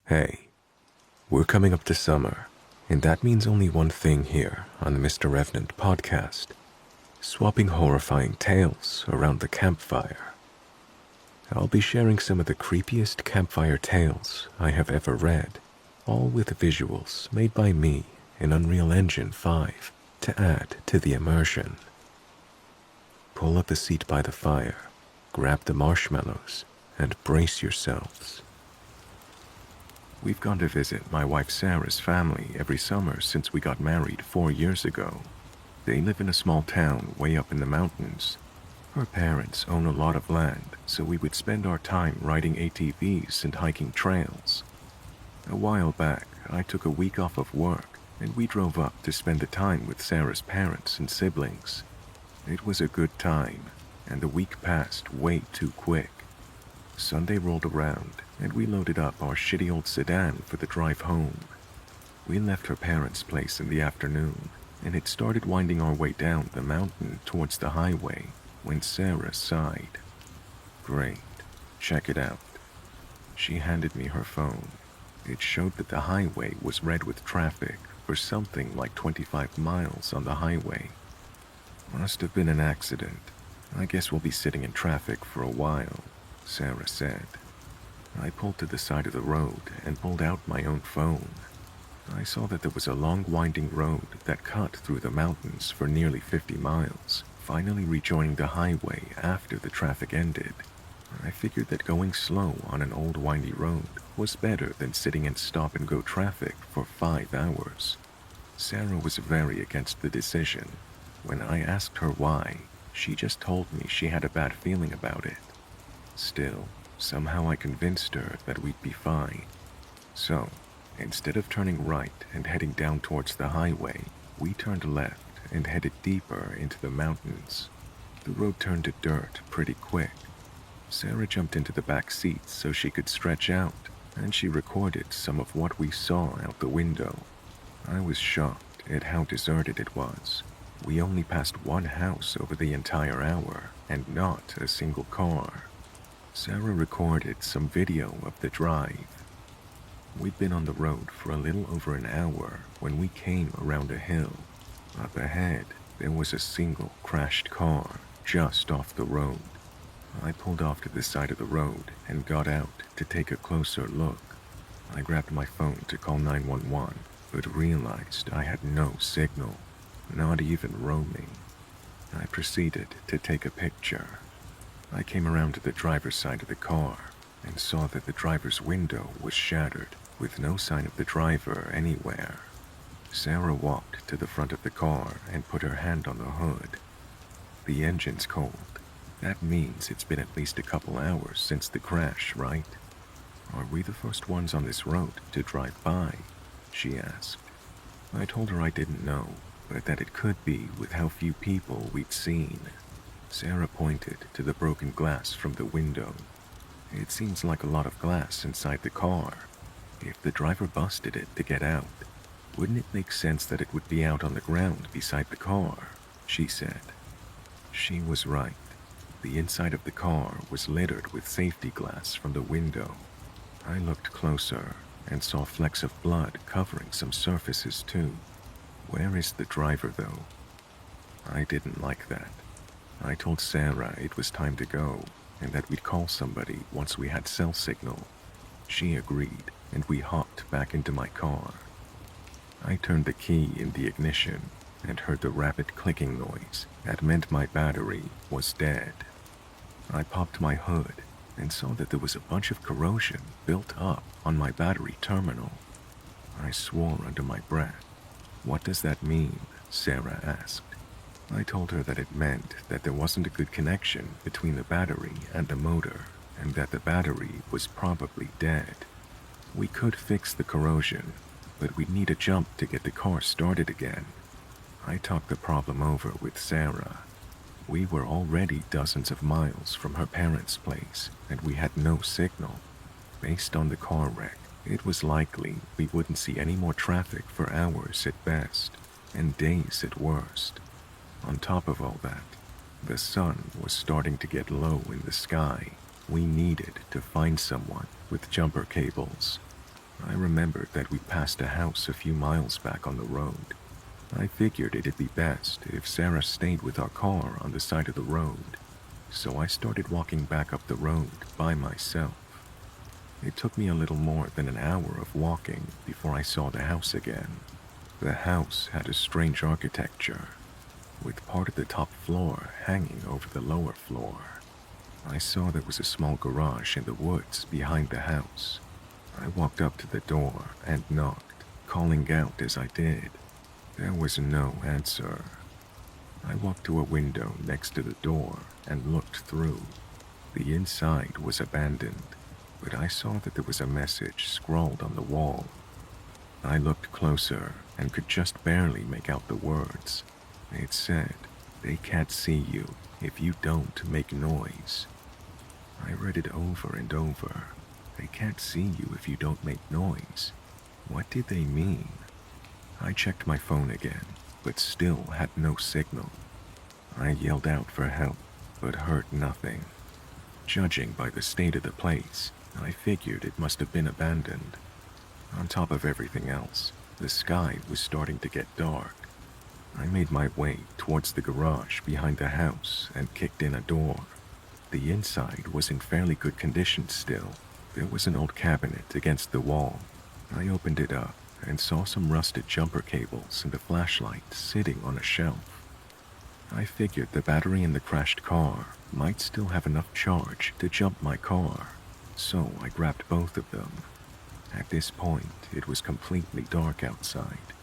Hey, we're coming up to summer, and that means only one thing here on the Mr. Revenant podcast, swapping horrifying tales around the campfire. I'll be sharing some of the creepiest campfire tales I have ever read, all with visuals made by me in Unreal Engine 5 to add to the immersion. Pull up a seat by the fire, grab the marshmallows, and brace yourselves. We've gone to visit my wife Sarah's family every summer since we got married 4 years ago. They live in a small town way up in the mountains. Her parents own a lot of land, so we would spend our time riding ATVs and hiking trails. A while back, I took a week off of work, and we drove up to spend the time with Sarah's parents and siblings. It was a good time, and the week passed way too quick. Sunday rolled around, and we loaded up our shitty old sedan for the drive home. We left her parents' place in the afternoon, and had started winding our way down the mountain towards the highway when Sarah sighed. Great, check it out. She handed me her phone. It showed that the highway was red with traffic for something like 25 miles on the highway. Must have been an accident. I guess we'll be sitting in traffic for a while, Sarah said. I pulled to the side of the road and pulled out my own phone. I saw that there was a long winding road that cut through the mountains for nearly 50 miles, finally rejoining the highway after the traffic ended. I figured that going slow on an old windy road was better than sitting in stop-and-go traffic for 5 hours. Sarah was very against the decision. When I asked her why, she just told me she had a bad feeling about it. Still, somehow I convinced her that we'd be fine. So, instead of turning right and heading down towards the highway, we turned left and headed deeper into the mountains. The road turned to dirt pretty quick. Sarah jumped into the back seat so she could stretch out, and she recorded some of what we saw out the window. I was shocked at how deserted it was. We only passed one house over the entire hour, and not a single car. Sarah recorded some video of the drive. We'd been on the road for a little over an hour when we came around a hill. Up ahead, there was a single crashed car just off the road. I pulled off to the side of the road and got out to take a closer look. I grabbed my phone to call 911, but realized I had no signal, not even roaming. I proceeded to take a picture. I came around to the driver's side of the car and saw that the driver's window was shattered with no sign of the driver anywhere. Sarah walked to the front of the car and put her hand on the hood. The engine's cold. That means it's been at least a couple hours since the crash, right? Are we the first ones on this road to drive by? She asked. I told her I didn't know, but that it could be with how few people we'd seen. Sarah pointed to the broken glass from the window. It seems like a lot of glass inside the car. If the driver busted it to get out, wouldn't it make sense that it would be out on the ground beside the car? She said. She was right. The inside of the car was littered with safety glass from the window. I looked closer and saw flecks of blood covering some surfaces too. Where is the driver though? I didn't like that. I told Sarah it was time to go and that we'd call somebody once we had cell signal. She agreed, and we hopped back into my car. I turned the key in the ignition and heard the rapid clicking noise that meant my battery was dead. I popped my hood and saw that there was a bunch of corrosion built up on my battery terminal. I swore under my breath. What does that mean? Sarah asked. I told her that it meant that there wasn't a good connection between the battery and the motor, and that the battery was probably dead. We could fix the corrosion, but we'd need a jump to get the car started again. I talked the problem over with Sarah. We were already dozens of miles from her parents' place, and we had no signal. Based on the car wreck, it was likely we wouldn't see any more traffic for hours at best, and days at worst. On top of all that, the sun was starting to get low in the sky. We needed to find someone with jumper cables. remembered that we passed a house a few miles back on the road. I figured it'd be best if Sarah stayed with our car on the side of the road, so I started walking back up the road by myself. It took me a little more than an hour of walking before I saw the house again. The house had a strange architecture, with part of the top floor hanging over the lower floor. I saw there was a small garage in the woods behind the house. I walked up to the door and knocked, calling out as I did. There was no answer. I walked to a window next to the door and looked through. The inside was abandoned, but I saw that there was a message scrawled on the wall. I looked closer and could just barely make out the words. It said, "They can't see you if you don't make noise." I read it over and over. They can't see you if you don't make noise. What did they mean? I checked my phone again, but still had no signal. I yelled out for help, but heard nothing. Judging by the state of the place, I figured it must have been abandoned. On top of everything else, the sky was starting to get dark. I made my way towards the garage behind the house and kicked in a door. The inside was in fairly good condition still. There was an old cabinet against the wall. I opened it up and saw some rusted jumper cables and a flashlight sitting on a shelf. I figured the battery in the crashed car might still have enough charge to jump my car, so I grabbed both of them. At this point, it was completely dark outside.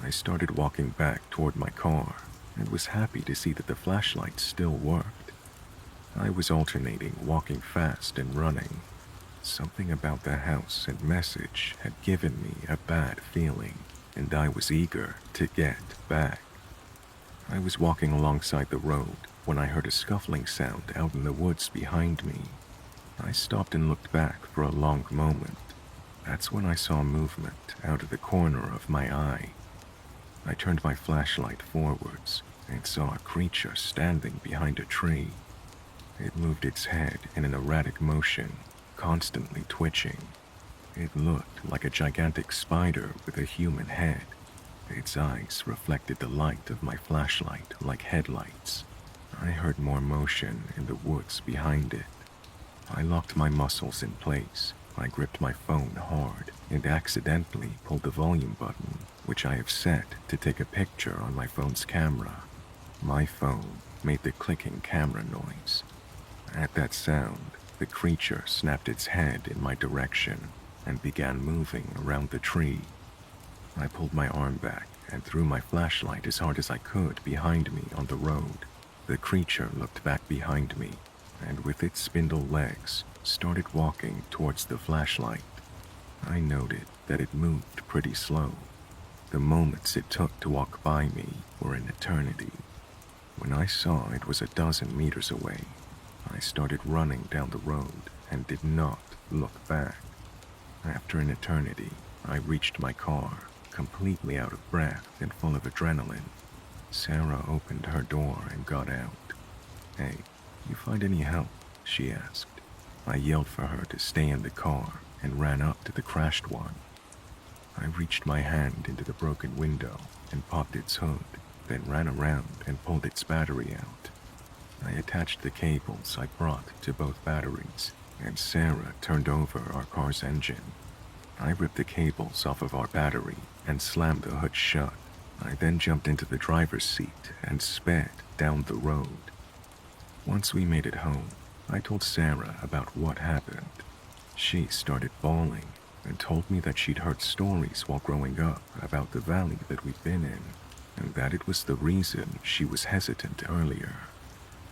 I started walking back toward my car and was happy to see that the flashlight still worked. I was alternating walking fast and running. Something about the house and message had given me a bad feeling, and I was eager to get back. I was walking alongside the road when I heard a scuffling sound out in the woods behind me. I stopped and looked back for a long moment. That's when I saw movement out of the corner of my eye. I turned my flashlight forwards and saw a creature standing behind a tree. It moved its head in an erratic motion, constantly twitching. It looked like a gigantic spider with a human head. Its eyes reflected the light of my flashlight like headlights. I heard more motion in the woods behind it. I locked my muscles in place. I gripped my phone hard and accidentally pulled the volume button, which I have set to take a picture on my phone's camera. My phone made the clicking camera noise. At that sound, the creature snapped its head in my direction and began moving around the tree. I pulled my arm back and threw my flashlight as hard as I could behind me on the road. The creature looked back behind me and with its spindle legs started walking towards the flashlight. I noted that it moved pretty slow. The moments it took to walk by me were an eternity. When I saw it was a dozen meters away, I started running down the road and did not look back. After an eternity, I reached my car, completely out of breath and full of adrenaline. Sarah opened her door and got out. "Hey, you find any help?" she asked. I yelled for her to stay in the car and ran up to the crashed one. I reached my hand into the broken window and popped its hood, then ran around and pulled its battery out. I attached the cables I brought to both batteries, and Sarah turned over our car's engine. I ripped the cables off of our battery and slammed the hood shut. I then jumped into the driver's seat and sped down the road. Once we made it home, I told Sarah about what happened. She started bawling and told me that she'd heard stories while growing up about the valley that we'd been in, and that it was the reason she was hesitant earlier.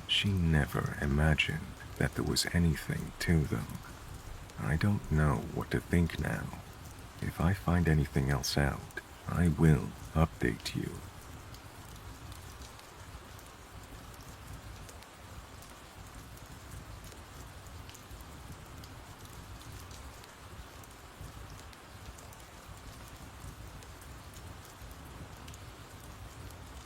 She never imagined that there was anything to them. I don't know what to think now. If I find anything else out, I will update you.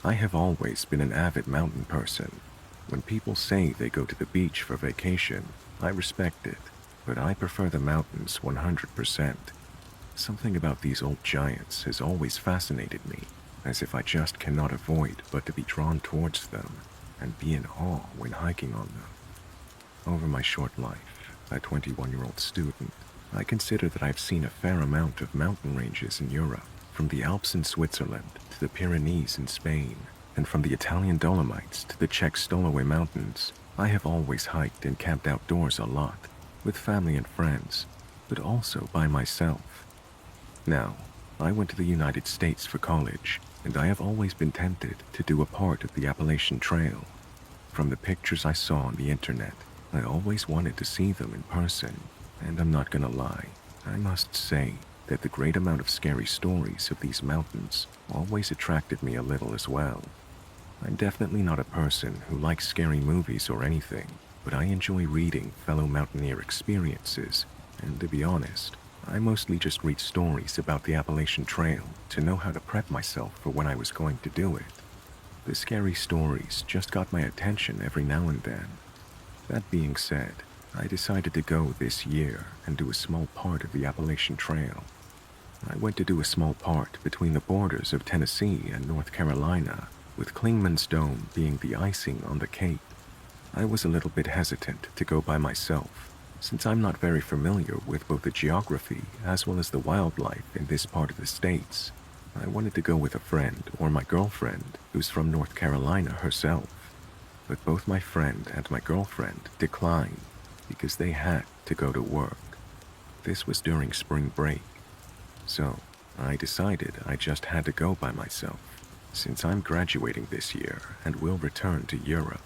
I have always been an avid mountain person. When people say they go to the beach for vacation, I respect it, but I prefer the mountains 100%. Something about these old giants has always fascinated me, as if I just cannot avoid but to be drawn towards them and be in awe when hiking on them. Over my short life, a 21-year-old student, I consider that I've seen a fair amount of mountain ranges in Europe, from the Alps in Switzerland to the Pyrenees in Spain, and from the Italian Dolomites to the Czech Stoloway Mountains. I have always hiked and camped outdoors a lot, with family and friends, but also by myself. Now, I went to the United States for college, and I have always been tempted to do a part of the Appalachian Trail. From the pictures I saw on the internet, I always wanted to see them in person, and I'm not gonna lie, I must say that the great amount of scary stories of these mountains always attracted me a little as well. I'm definitely not a person who likes scary movies or anything, but I enjoy reading fellow mountaineer experiences, and to be honest, I mostly just read stories about the Appalachian Trail to know how to prep myself for when I was going to do it. The scary stories just got my attention every now and then. That being said, I decided to go this year and do a small part of the Appalachian Trail. I went to do a small part between the borders of Tennessee and North Carolina, with Clingman's Dome being the icing on the cake. I was a little bit hesitant to go by myself, since I'm not very familiar with both the geography as well as the wildlife in this part of the States. I wanted to go with a friend or my girlfriend who's from North Carolina herself, but both my friend and my girlfriend declined because they had to go to work. This was during spring break, so I decided I just had to go by myself, since I'm graduating this year and will return to Europe.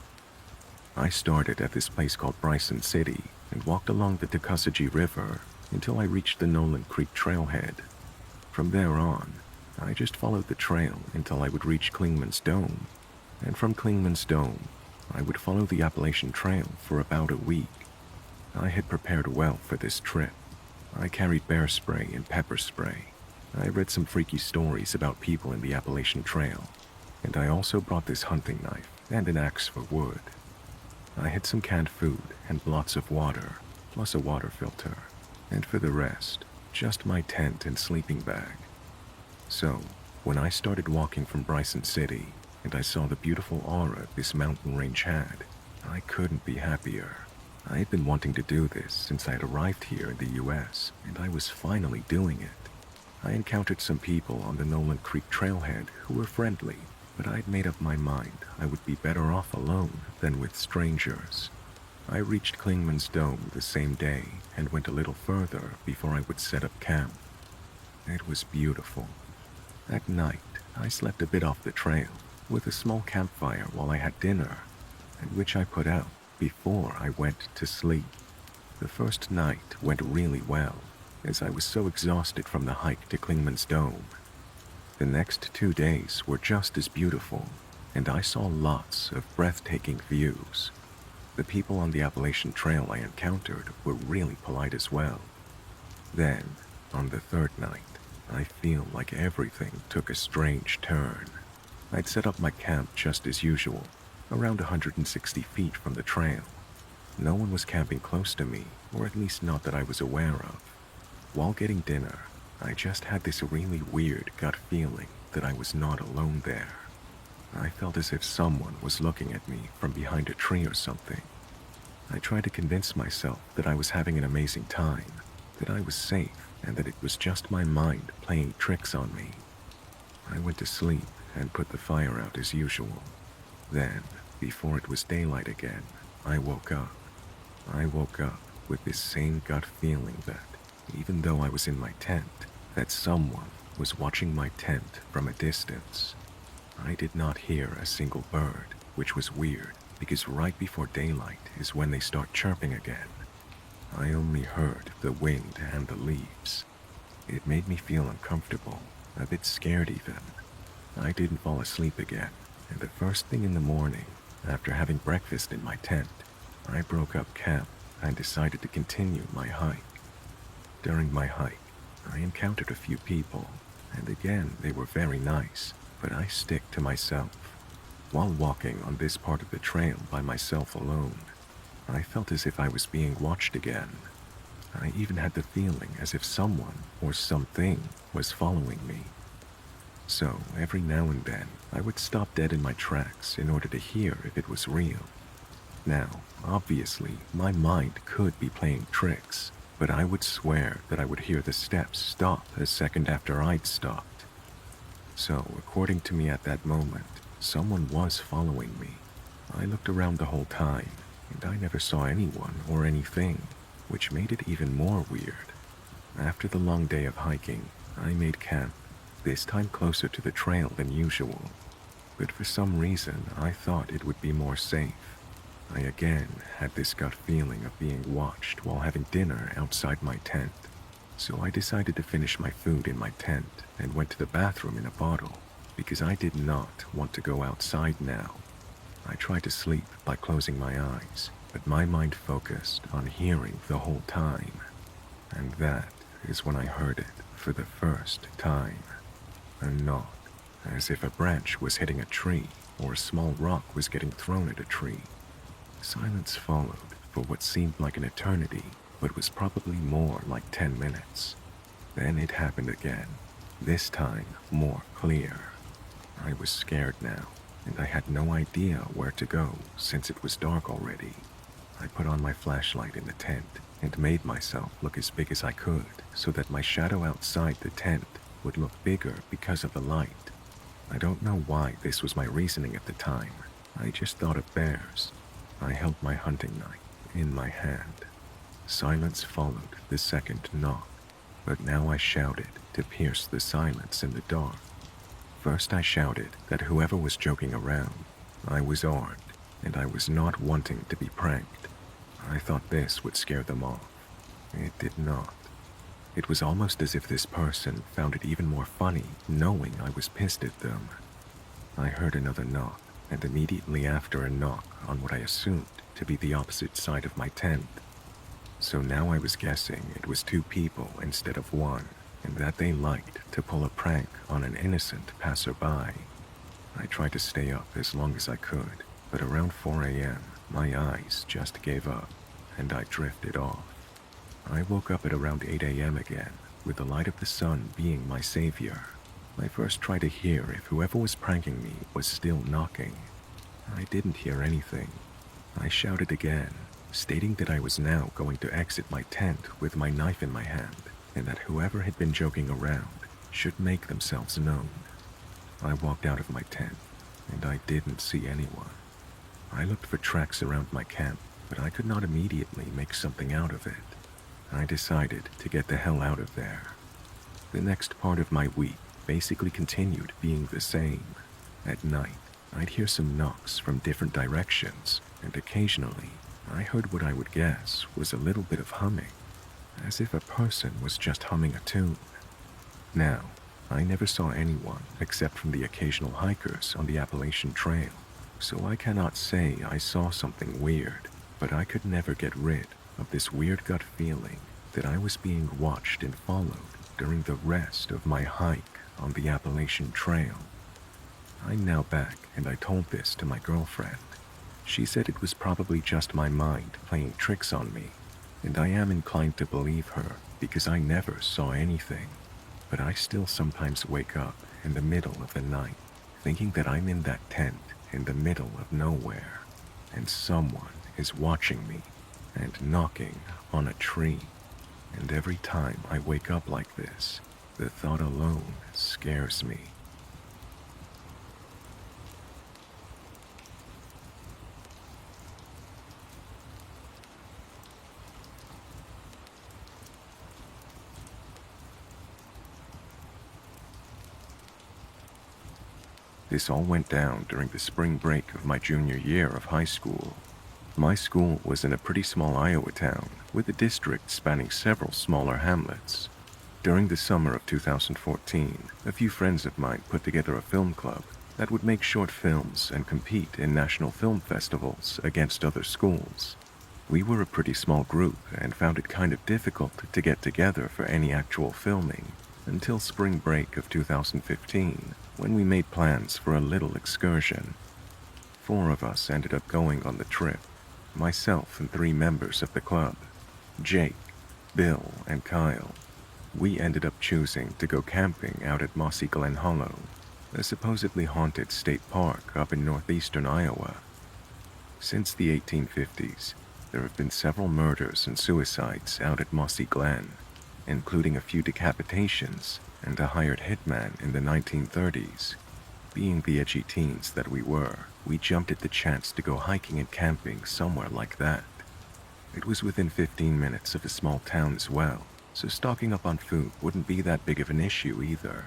I started at this place called Bryson City and walked along the Tuckasegee River until I reached the Nolan Creek trailhead. From there on, I just followed the trail until I would reach Clingman's Dome, and from Clingman's Dome, I would follow the Appalachian Trail for about a week. I had prepared well for this trip. I carried bear spray and pepper spray. I read some freaky stories about people in the Appalachian Trail, and I also brought this hunting knife and an axe for wood. I had some canned food and lots of water, plus a water filter, and for the rest, just my tent and sleeping bag. So, when I started walking from Bryson City, and I saw the beautiful aura this mountain range had, I couldn't be happier. I had been wanting to do this since I had arrived here in the US, and I was finally doing it. I encountered some people on the Nolan Creek trailhead who were friendly, but I'd made up my mind I would be better off alone than with strangers. I reached Clingman's Dome the same day and went a little further before I would set up camp. It was beautiful. At night, I slept a bit off the trail with a small campfire while I had dinner, and which I put out before I went to sleep. The first night went really well, as I was so exhausted from the hike to Clingman's Dome. The next 2 days were just as beautiful, and I saw lots of breathtaking views. The people on the Appalachian Trail I encountered were really polite as well. Then, on the third night, I feel like everything took a strange turn. I'd set up my camp just as usual, around 160 feet from the trail. No one was camping close to me, or at least not that I was aware of. While getting dinner, I just had this really weird gut feeling that I was not alone there. I felt as if someone was looking at me from behind a tree or something. I tried to convince myself that I was having an amazing time, that I was safe, and that it was just my mind playing tricks on me. I went to sleep and put the fire out as usual. Then, before it was daylight again, I woke up. I woke up with this same gut feeling that, even though I was in my tent, that someone was watching my tent from a distance. I did not hear a single bird, which was weird, because right before daylight is when they start chirping again. I only heard the wind and the leaves. It made me feel uncomfortable, a bit scared even. I didn't fall asleep again, and the first thing in the morning, after having breakfast in my tent, I broke up camp and decided to continue my hike. During my hike, I encountered a few people, and again they were very nice, but I stick to myself. While walking on this part of the trail by myself alone, I felt as if I was being watched again. I even had the feeling as if someone or something was following me. So every now and then, I would stop dead in my tracks in order to hear if it was real. Now, obviously, my mind could be playing tricks, but I would swear that I would hear the steps stop a second after I'd stopped. So, according to me at that moment, someone was following me. I looked around the whole time, and I never saw anyone or anything, which made it even more weird. After the long day of hiking, I made camp, this time closer to the trail than usual. But for some reason, I thought it would be more safe. I again had this gut feeling of being watched while having dinner outside my tent. So I decided to finish my food in my tent and went to the bathroom in a bottle because I did not want to go outside now. I tried to sleep by closing my eyes, but my mind focused on hearing the whole time. And that is when I heard it for the first time. A knock, as if a branch was hitting a tree or a small rock was getting thrown at a tree. Silence followed for what seemed like an eternity, but was probably more like 10 minutes. Then it happened again, this time more clear. I was scared now, and I had no idea where to go since it was dark already. I put on my flashlight in the tent and made myself look as big as I could so that my shadow outside the tent would look bigger because of the light. I don't know why this was my reasoning at the time. I just thought of bears. I held my hunting knife in my hand. Silence followed the second knock, but now I shouted to pierce the silence in the dark. First I shouted that whoever was joking around, I was armed, and I was not wanting to be pranked. I thought this would scare them off. It did not. It was almost as if this person found it even more funny knowing I was pissed at them. I heard another knock, and immediately after a knock on what I assumed to be the opposite side of my tent. So now I was guessing it was 2 people instead of 1, and that they liked to pull a prank on an innocent passerby. I tried to stay up as long as I could, but around 4 a.m., my eyes just gave up, and I drifted off. I woke up at around 8 a.m. again, with the light of the sun being my savior. I first tried to hear if whoever was pranking me was still knocking. I didn't hear anything. I shouted again, stating that I was now going to exit my tent with my knife in my hand, and that whoever had been joking around should make themselves known. I walked out of my tent, and I didn't see anyone. I looked for tracks around my camp, but I could not immediately make something out of it. I decided to get the hell out of there. The next part of my week basically continued being the same. At night, I'd hear some knocks from different directions, and occasionally, I heard what I would guess was a little bit of humming, as if a person was just humming a tune. Now, I never saw anyone except from the occasional hikers on the Appalachian Trail, so I cannot say I saw something weird, but I could never get rid of this weird gut feeling that I was being watched and followed during the rest of my hike on the Appalachian Trail. I'm now back, and I told this to my girlfriend. She said it was probably just my mind playing tricks on me, and I am inclined to believe her because I never saw anything. But I still sometimes wake up in the middle of the night, thinking that I'm in that tent in the middle of nowhere, and someone is watching me and knocking on a tree. And every time I wake up like this, the thought alone scares me. This all went down during the spring break of my junior year of high school. My school was in a pretty small Iowa town, with a district spanning several smaller hamlets. During the summer of 2014, a few friends of mine put together a film club that would make short films and compete in national film festivals against other schools. We were a pretty small group and found it kind of difficult to get together for any actual filming until spring break of 2015, when we made plans for a little excursion. 4 of us ended up going on the trip, myself and 3 members of the club: Jake, Bill and Kyle, we ended up choosing to go camping out at Mossy Glen Hollow, a supposedly haunted state park up in northeastern Iowa. Since the 1850s, there have been several murders and suicides out at Mossy Glen, including a few decapitations and a hired hitman in the 1930s. Being the edgy teens that we were, we jumped at the chance to go hiking and camping somewhere like that. It was within 15 minutes of a small town as well, so stocking up on food wouldn't be that big of an issue either.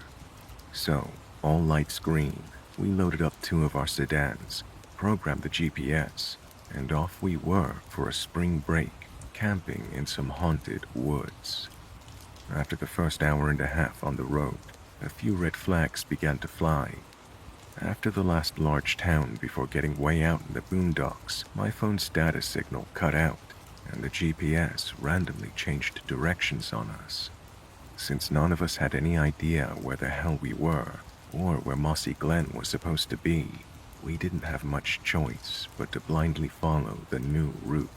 So, all lights green, we loaded up 2 of our sedans, programmed the GPS, and off we were for a spring break, camping in some haunted woods. After the first hour and a half on the road, a few red flags began to fly. After the last large town before getting way out in the boondocks, my phone's data signal cut out, and the GPS randomly changed directions on us. Since none of us had any idea where the hell we were, or where Mossy Glen was supposed to be, we didn't have much choice but to blindly follow the new route.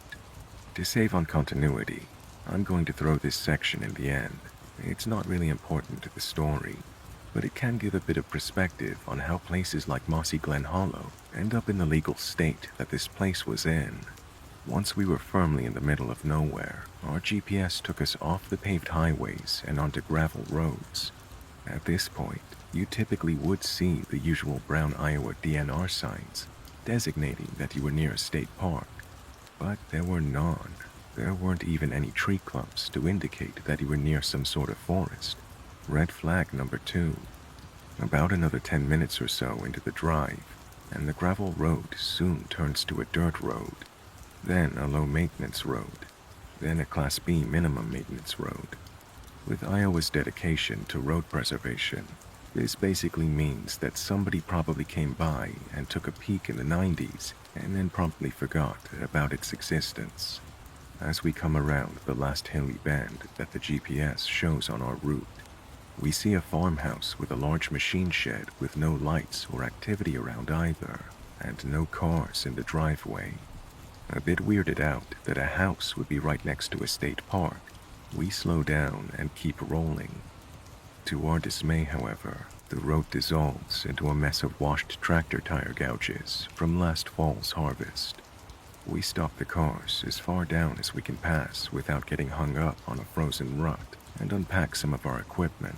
To save on continuity, I'm going to throw this section in the end. It's not really important to the story, but it can give a bit of perspective on how places like Mossy Glen Hollow end up in the legal state that this place was in. Once we were firmly in the middle of nowhere, our GPS took us off the paved highways and onto gravel roads. At this point, you typically would see the usual brown Iowa DNR signs, designating that you were near a state park, but there were none. There weren't even any tree clumps to indicate that you were near some sort of forest. Red flag number 2. About another 10 minutes or so into the drive, and the gravel road soon turns to a dirt road, then a low-maintenance road, then a Class B minimum maintenance road. With Iowa's dedication to road preservation, this basically means that somebody probably came by and took a peek in the 90s and then promptly forgot about its existence. As we come around the last hilly bend that the GPS shows on our route, we see a farmhouse with a large machine shed with no lights or activity around either, and no cars in the driveway. A bit weirded out that a house would be right next to a state park, we slow down and keep rolling. To our dismay, however, the road dissolves into a mess of washed tractor tire gouges from last fall's harvest. We stop the cars as far down as we can pass without getting hung up on a frozen rut and unpack some of our equipment.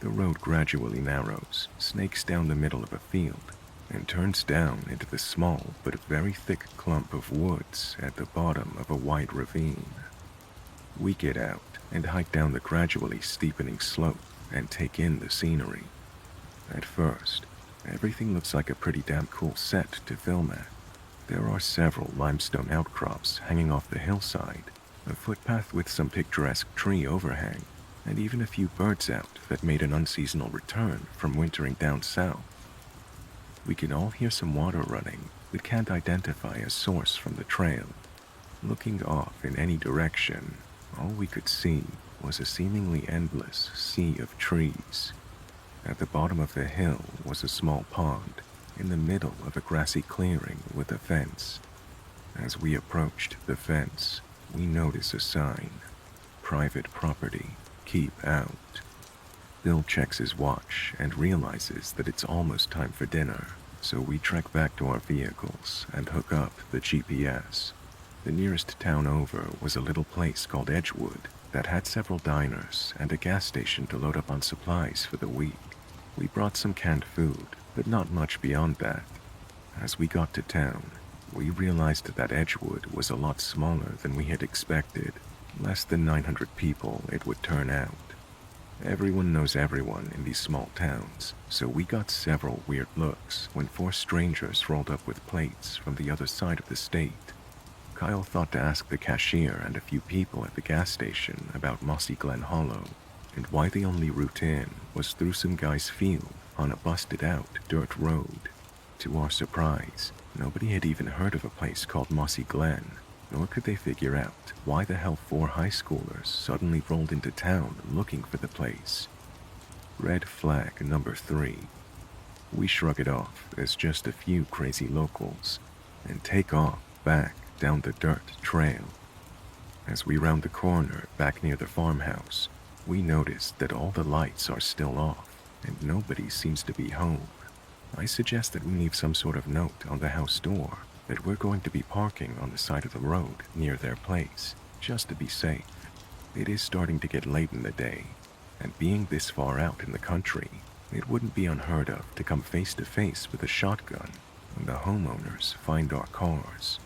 The road gradually narrows, snakes down the middle of a field, and turns down into the small but very thick clump of woods at the bottom of a wide ravine. We get out and hike down the gradually steepening slope and take in the scenery. At first, everything looks like a pretty damn cool set to film at. There are several limestone outcrops hanging off the hillside, a footpath with some picturesque tree overhang, and even a few birds out that made an unseasonal return from wintering down south. We can all hear some water running, but can't identify a source from the trail. Looking off in any direction, all we could see was a seemingly endless sea of trees. At the bottom of the hill was a small pond, in the middle of a grassy clearing with a fence. As we approached the fence, we notice a sign, "Private property, keep out." Bill checks his watch and realizes that it's almost time for dinner, so we trek back to our vehicles and hook up the GPS. The nearest town over was a little place called Edgewood that had several diners and a gas station to load up on supplies for the week. We brought some canned food, but not much beyond that. As we got to town, we realized that Edgewood was a lot smaller than we had expected, less than 900 people it would turn out. Everyone knows everyone in these small towns, so we got several weird looks when 4 strangers rolled up with plates from the other side of the state. Kyle thought to ask the cashier and a few people at the gas station about Mossy Glen Hollow, and why the only route in was through some guy's field on a busted-out dirt road. To our surprise, nobody had even heard of a place called Mossy Glen, nor could they figure out why the hell 4 high schoolers suddenly rolled into town looking for the place. Red flag number 3. We shrug it off as just a few crazy locals and take off back down the dirt trail. As we round the corner back near the farmhouse, we notice that all the lights are still off and nobody seems to be home. I suggest that we leave some sort of note on the house door that we're going to be parking on the side of the road near their place, just to be safe. It is starting to get late in the day, and being this far out in the country, it wouldn't be unheard of to come face to face with a shotgun when the homeowners find our cars.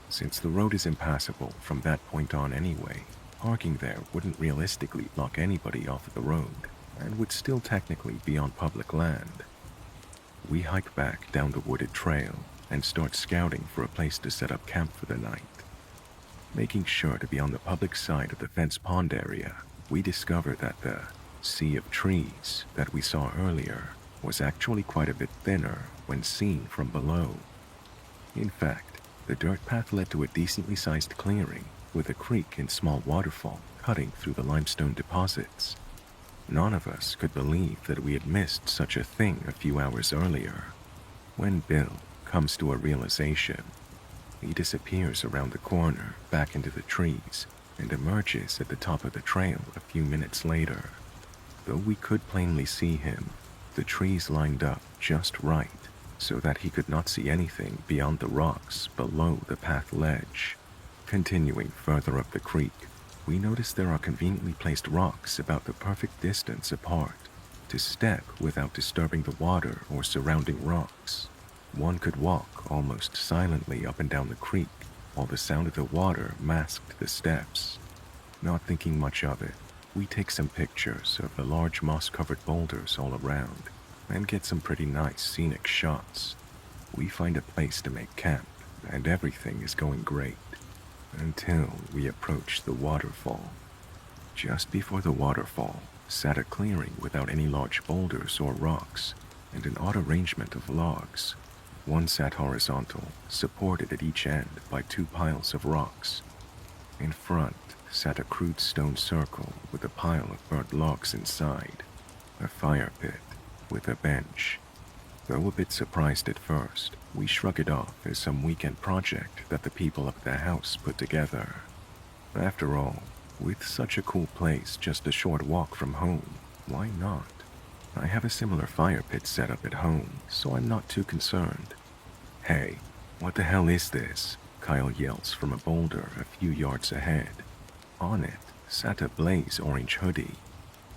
Since the road is impassable from that point on anyway, parking there wouldn't realistically block anybody off the road and would still technically be on public land. We hike back down the wooded trail and start scouting for a place to set up camp for the night. Making sure to be on the public side of the fence pond area, we discover that the sea of trees that we saw earlier was actually quite a bit thinner when seen from below. In fact, the dirt path led to a decently sized clearing with a creek and small waterfall cutting through the limestone deposits. None of us could believe that we had missed such a thing a few hours earlier. When Bill comes to a realization, he disappears around the corner back into the trees and emerges at the top of the trail a few minutes later. Though we could plainly see him, the trees lined up just right so that he could not see anything beyond the rocks below the path ledge. Continuing further up the creek, we notice there are conveniently placed rocks about the perfect distance apart to step without disturbing the water or surrounding rocks. One could walk almost silently up and down the creek while the sound of the water masked the steps. Not thinking much of it, we take some pictures of the large moss-covered boulders all around and get some pretty nice scenic shots. We find a place to make camp and everything is going great until we approach the waterfall. Just before the waterfall sat a clearing without any large boulders or rocks and an odd arrangement of logs. One sat horizontal, supported at each end by two piles of rocks. In front sat a crude stone circle with a pile of burnt logs inside, a fire pit with a bench. Though a bit surprised at first, we shrug it off as some weekend project that the people of the house put together. After all, with such a cool place just a short walk from home, why not? I have a similar fire pit set up at home, so I'm not too concerned. "Hey, what the hell is this?" Kyle yells from a boulder a few yards ahead. On it sat a blaze orange hoodie,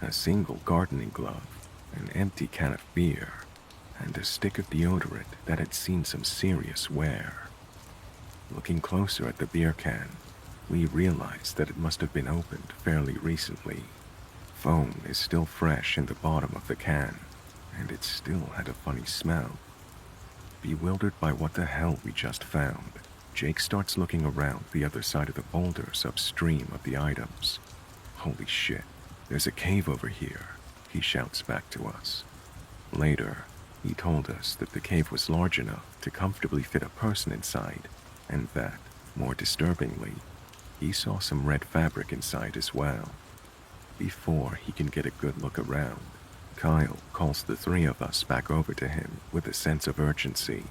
a single gardening glove, an empty can of beer, and a stick of deodorant that had seen some serious wear. Looking closer at the beer can, we realized that it must have been opened fairly recently. Foam is still fresh in the bottom of the can, and it still had a funny smell. Bewildered by what the hell we just found, Jake starts looking around the other side of the boulders upstream of the items. "Holy shit, there's a cave over here," he shouts back to us. Later, he told us that the cave was large enough to comfortably fit a person inside, and that, more disturbingly, he saw some red fabric inside as well. Before he can get a good look around, Kyle calls the three of us back over to him with a sense of urgency.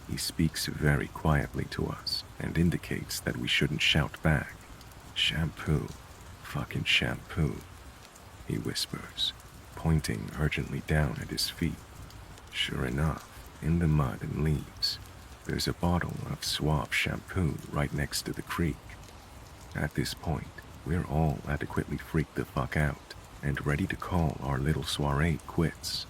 He speaks very quietly to us and indicates that we shouldn't shout back. "Shampoo, fucking shampoo," he whispers, pointing urgently down at his feet. Sure enough, in the mud and leaves, there's a bottle of Suave shampoo right next to the creek. At this point, we're all adequately freaked the fuck out and ready to call our little soiree quits.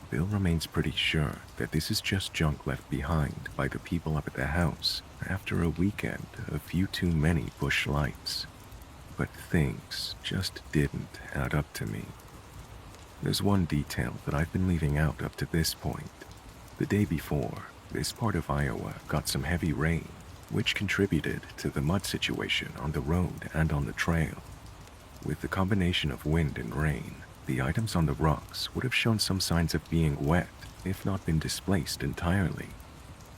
Bill remains pretty sure that this is just junk left behind by the people up at the house after a weekend of few too many bush lights. But things just didn't add up to me. There's one detail that I've been leaving out up to this point. The day before, this part of Iowa got some heavy rain, which contributed to the mud situation on the road and on the trail. With the combination of wind and rain, the items on the rocks would have shown some signs of being wet, if not been displaced entirely.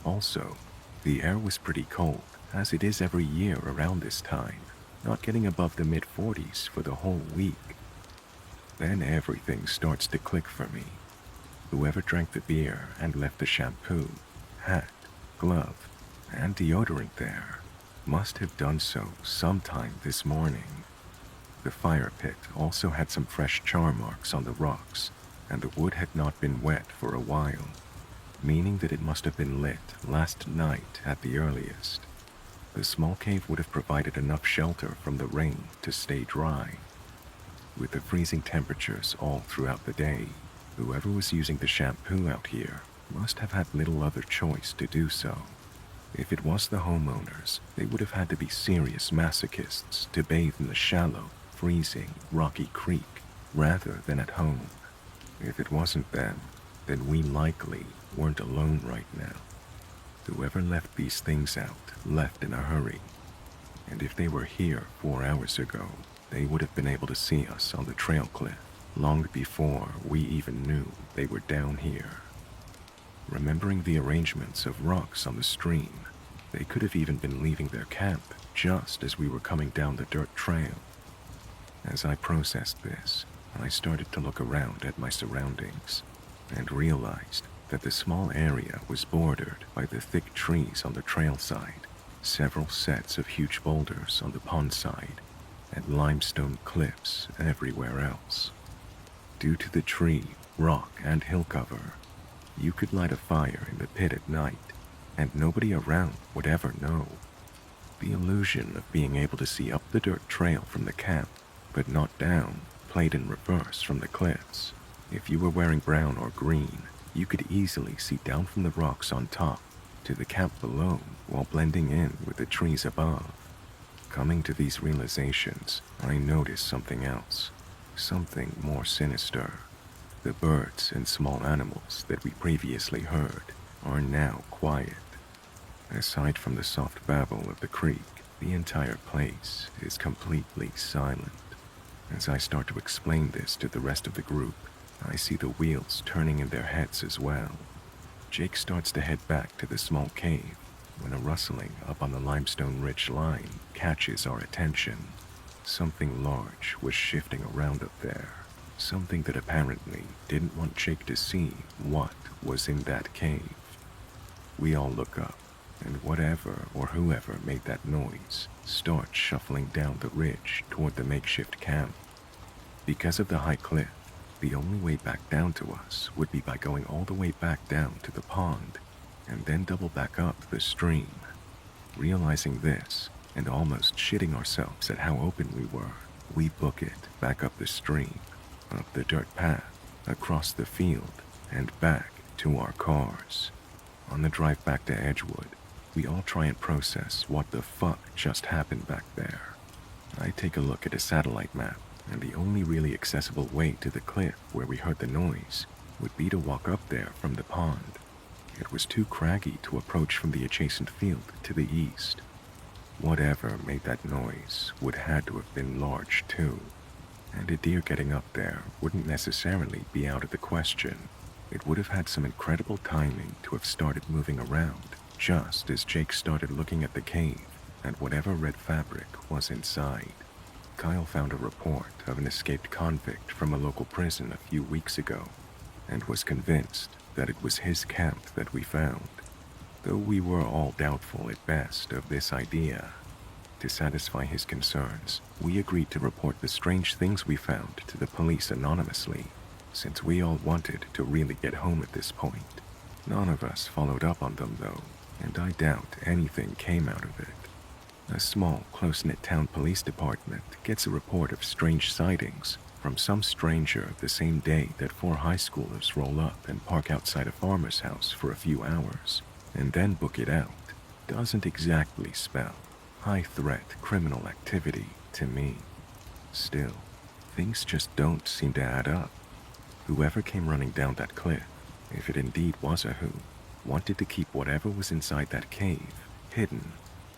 Also, the air was pretty cold, as it is every year around this time, not getting above the mid-40s for the whole week. Then everything starts to click for me. Whoever drank the beer and left the shampoo, hat, glove, and deodorant there Must have done so sometime this morning. The fire pit also had some fresh char marks on the rocks, and the wood had not been wet for a while, meaning that it must have been lit last night at the earliest. The small cave would have provided enough shelter from the rain to stay dry. With the freezing temperatures all throughout the day, whoever was using the shampoo out here must have had little other choice to do so. If it was the homeowners, they would have had to be serious masochists to bathe in the shallow, freezing, rocky creek rather than at home. If it wasn't them, then we likely weren't alone right now. Whoever left these things out left in a hurry, and if they were here 4 hours ago, they would have been able to see us on the trail cliff long before we even knew they were down here. Remembering the arrangements of rocks on the stream, they could have even been leaving their camp just as we were coming down the dirt trail. As I processed this, I started to look around at my surroundings and realized that the small area was bordered by the thick trees on the trail side, several sets of huge boulders on the pond side, and limestone cliffs everywhere else. Due to the tree, rock, and hill cover, you could light a fire in the pit at night, and nobody around would ever know. The illusion of being able to see up the dirt trail from the camp, but not down, played in reverse from the cliffs. If you were wearing brown or green, you could easily see down from the rocks on top to the camp below while blending in with the trees above. Coming to these realizations, I noticed something else, something more sinister. The birds and small animals that we previously heard are now quiet. Aside from the soft babble of the creek, the entire place is completely silent. As I start to explain this to the rest of the group, I see the wheels turning in their heads as well. Jake starts to head back to the small cave when a rustling up on the limestone ridge line catches our attention. Something large was shifting around up there, something that apparently didn't want Jake to see what was in that cave. We all look up, and whatever or whoever made that noise starts shuffling down the ridge toward the makeshift camp. Because of the high cliff, the only way back down to us would be by going all the way back down to the pond and then double back up the stream. Realizing this, and almost shitting ourselves at how open we were, we book it back up the stream, up the dirt path, across the field, and back to our cars. On the drive back to Edgewood, we all try and process what the fuck just happened back there. I take a look at a satellite map, and the only really accessible way to the cliff where we heard the noise would be to walk up there from the pond. It was too craggy to approach from the adjacent field to the east. Whatever made that noise would had to have been large too, and a deer getting up there wouldn't necessarily be out of the question. It would have had some incredible timing to have started moving around just as Jake started looking at the cave and whatever red fabric was inside. Kyle found a report of an escaped convict from a local prison a few weeks ago and was convinced that it was his camp that we found, though we were all doubtful at best of this idea. To satisfy his concerns, we agreed to report the strange things we found to the police anonymously, since we all wanted to really get home at this point. None of us followed up on them though, and I doubt anything came out of it. A small, close-knit town police department gets a report of strange sightings from some stranger the same day that 4 high schoolers roll up and park outside a farmer's house for a few hours, and then book it out. Doesn't exactly spell high-threat criminal activity to me. Still, things just don't seem to add up. Whoever came running down that cliff, if it indeed was a who, wanted to keep whatever was inside that cave hidden,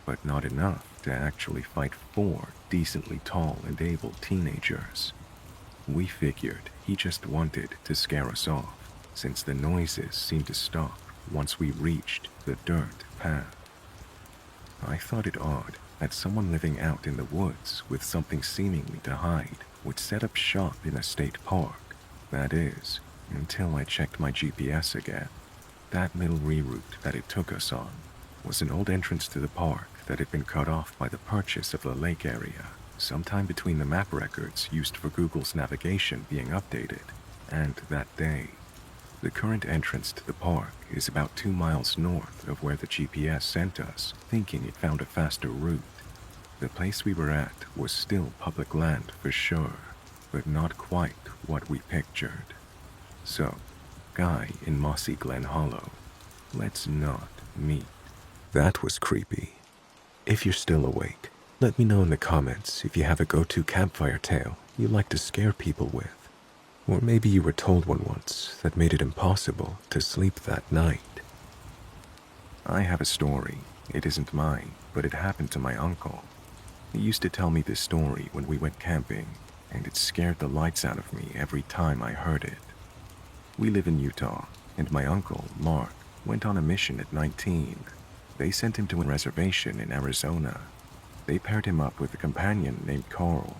but not enough to actually fight 4 decently tall and able teenagers. We figured he just wanted to scare us off, since the noises seemed to stop once we reached the dirt path. I thought it odd that someone living out in the woods with something seemingly to hide would set up shop in a state park. That is, until I checked my GPS again. That little reroute that it took us on was an old entrance to the park that had been cut off by the purchase of the lake area, sometime between the map records used for Google's navigation being updated and that day. The current entrance to the park is about 2 miles north of where the GPS sent us, thinking it found a faster route. The place we were at was still public land for sure, but not quite what we pictured. So, Guy in Mossy Glen Hollow, let's not meet. That was creepy. If you're still awake, let me know in the comments if you have a go-to campfire tale you like to scare people with. Or maybe you were told one once that made it impossible to sleep that night. I have a story. It isn't mine, but it happened to my uncle. He used to tell me this story when we went camping, and it scared the lights out of me every time I heard it. We live in Utah, and my uncle, Mark, went on a mission at 19. They sent him to a reservation in Arizona. They paired him up with a companion named Carl.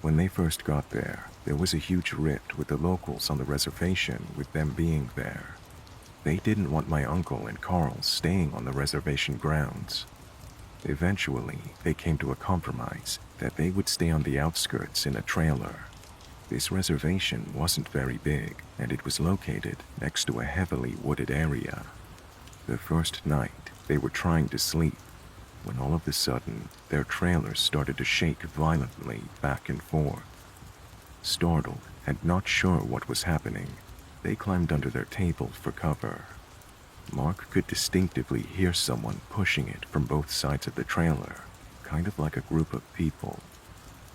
When they first got there was a huge rift with the locals on the reservation with them being there. They didn't want my uncle and Carl staying on the reservation grounds. Eventually, they came to a compromise that they would stay on the outskirts in a trailer. This reservation wasn't very big, and it was located next to a heavily wooded area. The first night, they were trying to sleep, when all of a sudden, their trailer started to shake violently back and forth. Startled and not sure what was happening, they climbed under their table for cover. Mark could distinctively hear someone pushing it from both sides of the trailer, kind of like a group of people.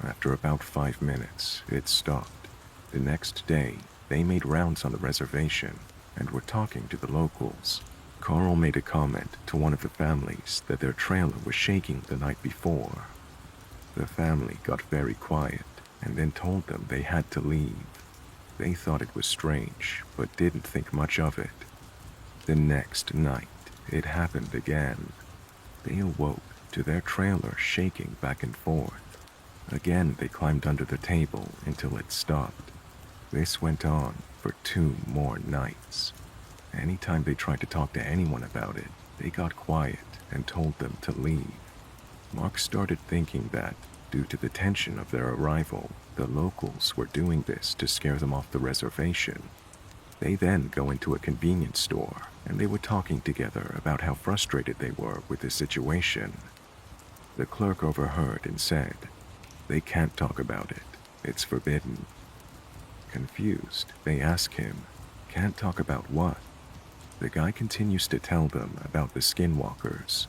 After about 5 minutes, it stopped. The next day, they made rounds on the reservation and were talking to the locals. Carl made a comment to one of the families that their trailer was shaking the night before. The family got very quiet and then told them they had to leave. They thought it was strange, but didn't think much of it. The next night, it happened again. They awoke to their trailer shaking back and forth. Again, they climbed under the table until it stopped. This went on for 2 more nights. Anytime they tried to talk to anyone about it, they got quiet and told them to leave. Mark started thinking that, due to the tension of their arrival, the locals were doing this to scare them off the reservation. They then go into a convenience store, and they were talking together about how frustrated they were with the situation. The clerk overheard and said, "They can't talk about it. It's forbidden." Confused, they ask him, "Can't talk about what?" The guy continues to tell them about the skinwalkers.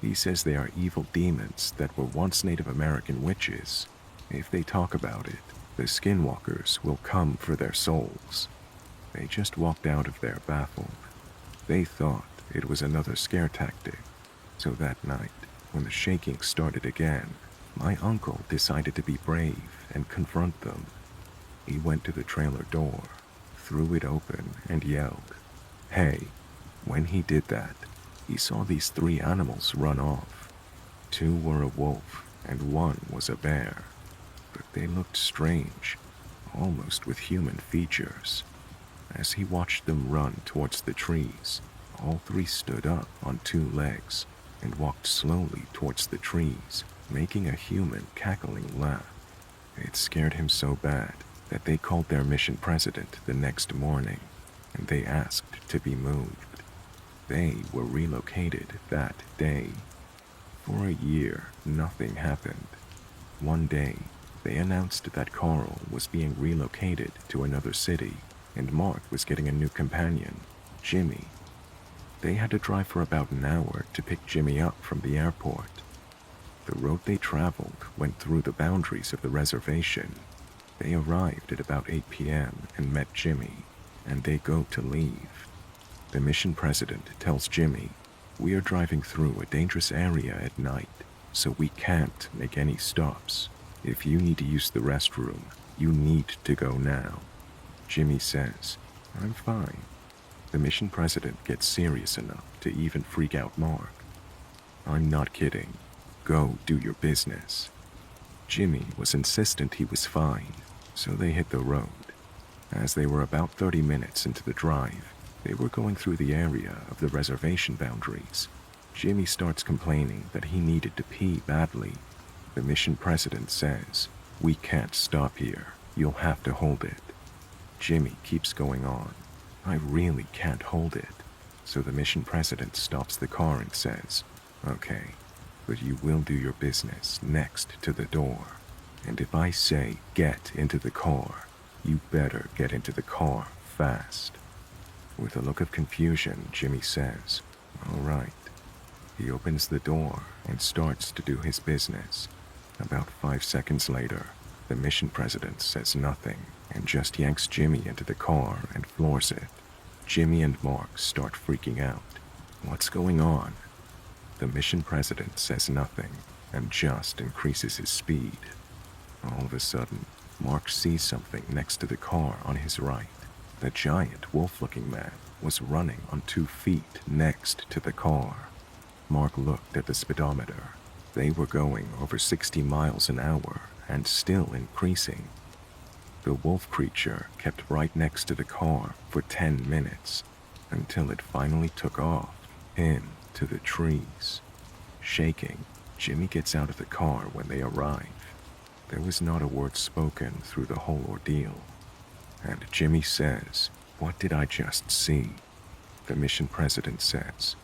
He says they are evil demons that were once Native American witches. If they talk about it, the skinwalkers will come for their souls. They just walked out of there baffled. They thought it was another scare tactic. So that night, when the shaking started again, my uncle decided to be brave and confront them. He went to the trailer door, threw it open, and yelled, "Hey!" When he did that, he saw these 3 animals run off. 2 were a wolf and 1 was a bear, but they looked strange, almost with human features. As he watched them run towards the trees, all 3 stood up on 2 legs and walked slowly towards the trees, making a human cackling laugh. It scared him so bad that they called their mission president the next morning, and they asked to be moved. They were relocated that day. For a year, nothing happened. One day, they announced that Carl was being relocated to another city, and Mark was getting a new companion, Jimmy. They had to drive for about an hour to pick Jimmy up from the airport. The road they traveled went through the boundaries of the reservation. They arrived at about 8 p.m. and met Jimmy, and they go to leave. The mission president tells Jimmy, "We are driving through a dangerous area at night, so we can't make any stops. If you need to use the restroom, you need to go now." Jimmy says, "I'm fine." The mission president gets serious enough to even freak out Mark. "I'm not kidding. Go do your business." Jimmy was insistent he was fine, so they hit the road. As they were about 30 minutes into the drive, they were going through the area of the reservation boundaries. Jimmy starts complaining that he needed to pee badly. The mission president says, "We can't stop here. You'll have to hold it." Jimmy keeps going on. "I really can't hold it." So the mission president stops the car and says, "Okay, but you will do your business next to the door. And if I say get into the car, you better get into the car fast." With a look of confusion, Jimmy says, "All right." He opens the door and starts to do his business. About 5 seconds later, the mission president says nothing and just yanks Jimmy into the car and floors it. Jimmy and Mark start freaking out. What's going on? The mission president says nothing and just increases his speed. All of a sudden, Mark sees something next to the car on his right. The giant wolf-looking man was running on 2 feet next to the car. Mark looked at the speedometer. They were going over 60 miles an hour and still increasing. The wolf creature kept right next to the car for 10 minutes until it finally took off into the trees. Shaking, Jimmy gets out of the car when they arrive. There was not a word spoken through the whole ordeal. And Jimmy says, "What did I just see?" The mission president says,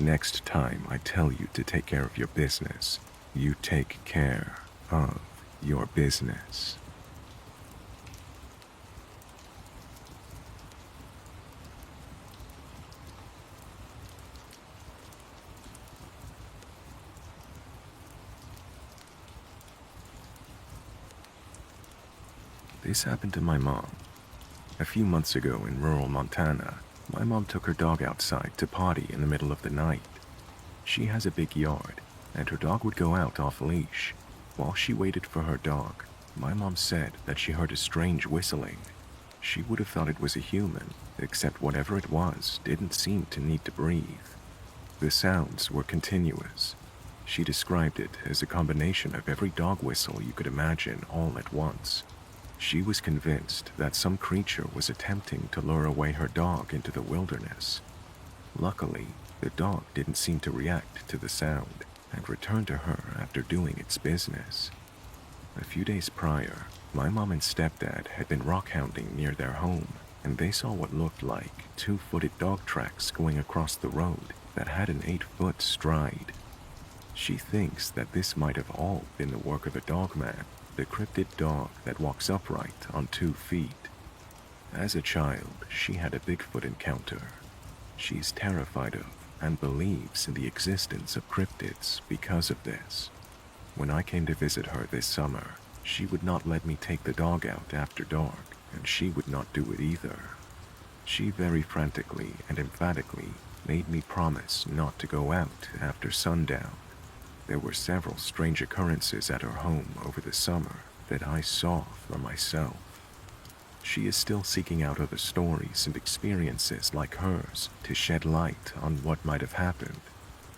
"Next time I tell you to take care of your business, you take care of your business." This happened to my mom. A few months ago in rural Montana, my mom took her dog outside to potty in the middle of the night. She has a big yard, and her dog would go out off leash. While she waited for her dog, my mom said that she heard a strange whistling. She would have thought it was a human, except whatever it was didn't seem to need to breathe. The sounds were continuous. She described it as a combination of every dog whistle you could imagine all at once. She was convinced that some creature was attempting to lure away her dog into the wilderness. Luckily, the dog didn't seem to react to the sound and returned to her after doing its business. A few days prior, my mom and stepdad had been rock hounding near their home, and they saw what looked like 2-footed dog tracks going across the road that had an 8-foot stride. She thinks that this might have all been the work of a dogman, the cryptid dog that walks upright on 2 feet. As a child, she had a Bigfoot encounter. She's terrified of and believes in the existence of cryptids because of this. When I came to visit her this summer, she would not let me take the dog out after dark, and she would not do it either. She very frantically and emphatically made me promise not to go out after sundown. There were several strange occurrences at her home over the summer that I saw for myself. She is still seeking out other stories and experiences like hers to shed light on what might have happened,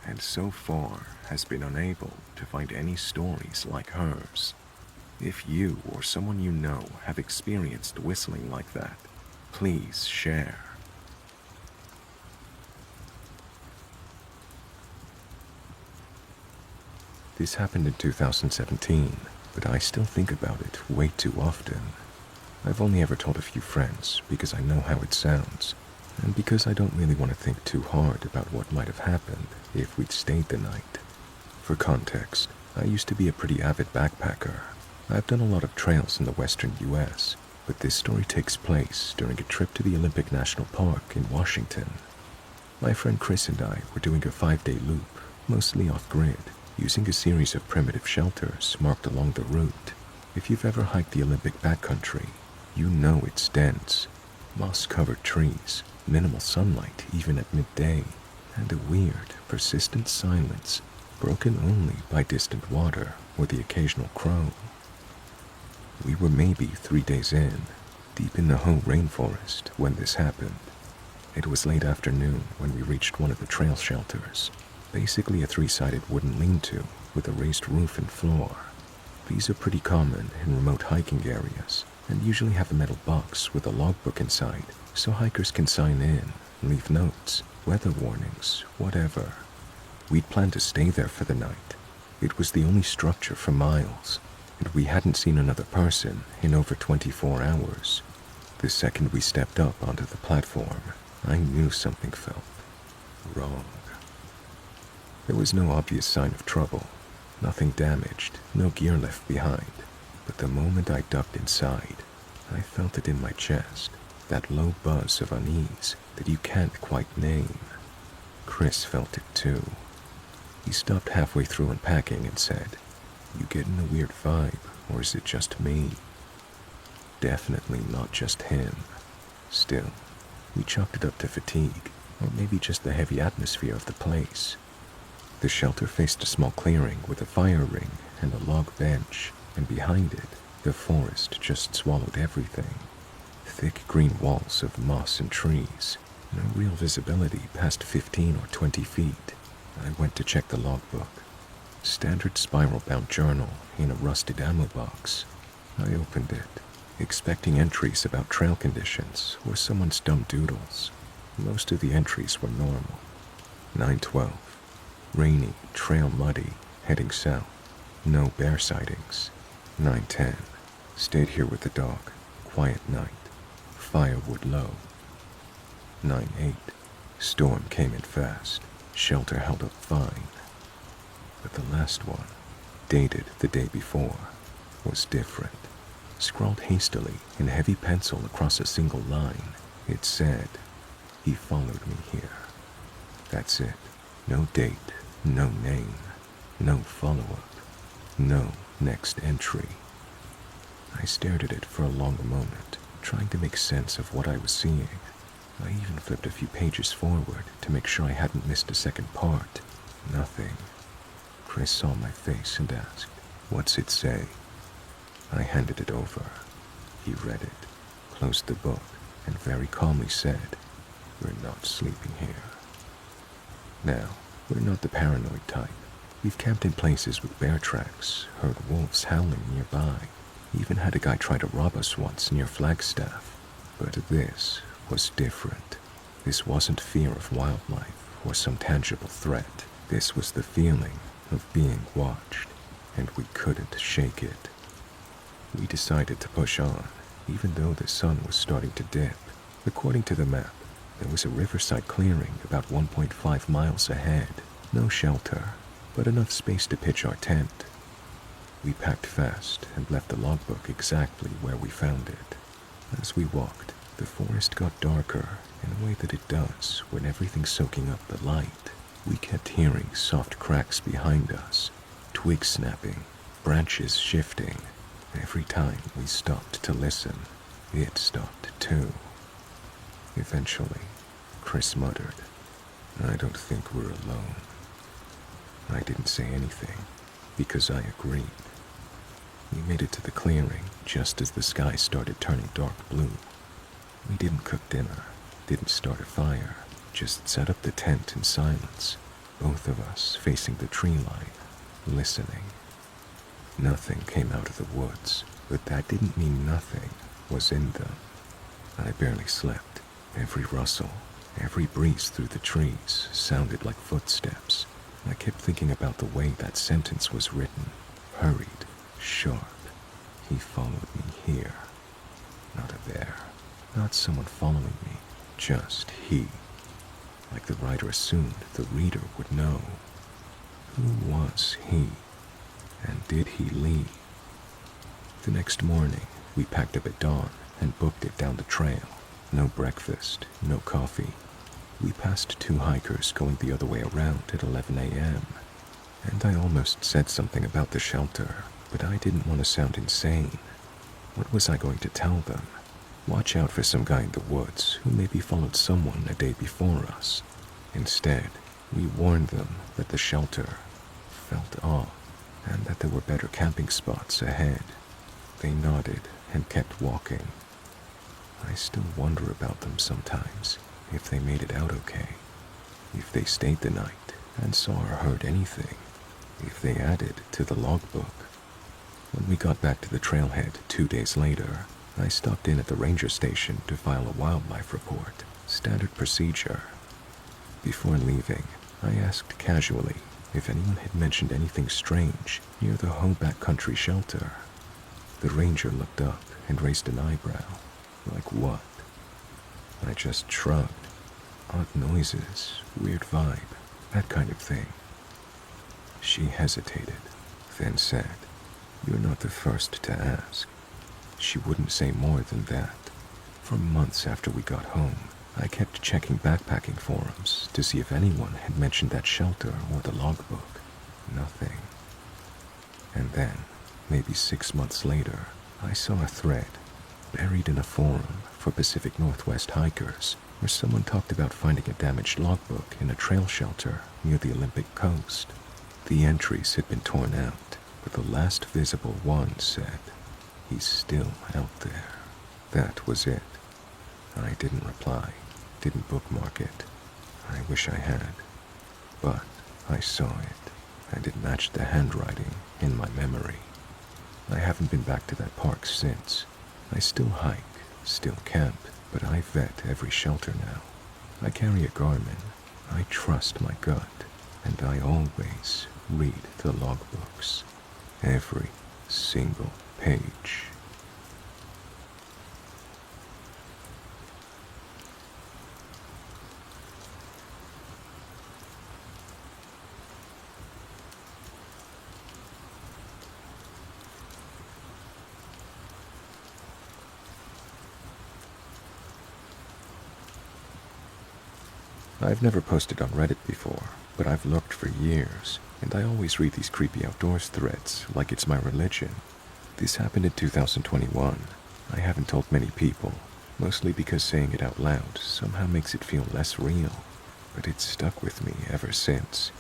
and so far has been unable to find any stories like hers. If you or someone you know have experienced whistling like that, please share. This happened in 2017, but I still think about it way too often. I've only ever told a few friends because I know how it sounds, and because I don't really want to think too hard about what might have happened if we'd stayed the night. For context, I used to be a pretty avid backpacker. I've done a lot of trails in the western US, but this story takes place during a trip to the Olympic National Park in Washington. My friend Chris and I were doing a 5-day loop, mostly off-grid, using a series of primitive shelters marked along the route. If you've ever hiked the Olympic backcountry, you know it's dense. Moss-covered trees, minimal sunlight even at midday, and a weird, persistent silence broken only by distant water or the occasional crow. We were maybe 3 days in, deep in the Hoh Rainforest when this happened. It was late afternoon when we reached one of the trail shelters, basically a 3-sided wooden lean-to with a raised roof and floor. These are pretty common in remote hiking areas and usually have a metal box with a logbook inside so hikers can sign in, leave notes, weather warnings, whatever. We'd planned to stay there for the night. It was the only structure for miles, and we hadn't seen another person in over 24 hours. The second we stepped up onto the platform, I knew something felt wrong. There was no obvious sign of trouble, nothing damaged, no gear left behind. But the moment I ducked inside, I felt it in my chest, that low buzz of unease that you can't quite name. Chris felt it too. He stopped halfway through unpacking and said, "You getting a weird vibe, or is it just me?" Definitely not just him. Still, we chalked it up to fatigue, or maybe just the heavy atmosphere of the place. The shelter faced a small clearing with a fire ring and a log bench, and behind it, the forest just swallowed everything. Thick green walls of moss and trees, no real visibility past 15 or 20 feet. I went to check the logbook. Standard spiral-bound journal in a rusted ammo box. I opened it, expecting entries about trail conditions or someone's dumb doodles. Most of the entries were normal. 9/12. Rainy, trail muddy, heading south. No bear sightings. 9/10. Stayed here with the dog. Quiet night. Firewood low. 9/8. Storm came in fast. Shelter held up fine. But the last one, dated the day before, was different. Scrawled hastily in heavy pencil across a single line, it said, "He followed me here." That's it. No date, no name, no follow-up, no next entry. I stared at it for a long moment, trying to make sense of what I was seeing. I even flipped a few pages forward to make sure I hadn't missed a second part. Nothing. Chris saw my face and asked, "What's it say?" I handed it over. He read it, closed the book, and very calmly said, "We're not sleeping here." Now, we're not the paranoid type. We've camped in places with bear tracks, heard wolves howling nearby, even had a guy try to rob us once near Flagstaff. But this was different. This wasn't fear of wildlife or some tangible threat. This was the feeling of being watched, and we couldn't shake it. We decided to push on, even though the sun was starting to dip. According to the map, there was a riverside clearing about 1.5 miles ahead. No shelter, but enough space to pitch our tent. We packed fast and left the logbook exactly where we found it. As we walked, the forest got darker in a way that it does when everything's soaking up the light. We kept hearing soft cracks behind us, twigs snapping, branches shifting. Every time we stopped to listen, it stopped too. Eventually, Chris muttered, "I don't think we're alone." I didn't say anything, because I agreed. We made it to the clearing just as the sky started turning dark blue. We didn't cook dinner, didn't start a fire, just set up the tent in silence, both of us facing the tree line, listening. Nothing came out of the woods, but that didn't mean nothing was in them. I barely slept. Every rustle, every breeze through the trees sounded like footsteps. I kept thinking about the way that sentence was written, hurried, sharp. He followed me here. Not a bear, not someone following me, just he. Like the writer assumed the reader would know. Who was he? And did he leave? The next morning, we packed up at dawn and booked it down the trail. No breakfast, no coffee. We passed two hikers going the other way around at 11 a.m. And I almost said something about the shelter, but I didn't want to sound insane. What was I going to tell them? Watch out for some guy in the woods who maybe followed someone a day before us. Instead, we warned them that the shelter felt off and that there were better camping spots ahead. They nodded and kept walking. I still wonder about them sometimes, if they made it out okay, if they stayed the night and saw or heard anything, if they added to the logbook. When we got back to the trailhead 2 days later, I stopped in at the ranger station to file a wildlife report, standard procedure. Before leaving, I asked casually if anyone had mentioned anything strange near the Hoh backcountry shelter. The ranger looked up and raised an eyebrow. Like what? I just shrugged. Odd noises, weird vibe, that kind of thing. She hesitated, then said, "You're not the first to ask." She wouldn't say more than that. For months after we got home, I kept checking backpacking forums to see if anyone had mentioned that shelter or the logbook. Nothing. And then, maybe 6 months later, I saw a thread buried in a forum for Pacific Northwest hikers where someone talked about finding a damaged logbook in a trail shelter near the Olympic coast. The entries had been torn out, but the last visible one said, "He's still out there." That was it. I didn't reply, didn't bookmark it. I wish I had. But I saw it, and it matched the handwriting in my memory. I haven't been back to that park since. I still hike, still camp, but I vet every shelter now. I carry a Garmin. I trust my gut, and I always read the logbooks. Every single page. I've never posted on Reddit before, but I've lurked for years, and I always read these creepy outdoors threads like it's my religion. This happened in 2021. I haven't told many people, mostly because saying it out loud somehow makes it feel less real, but it's stuck with me ever since.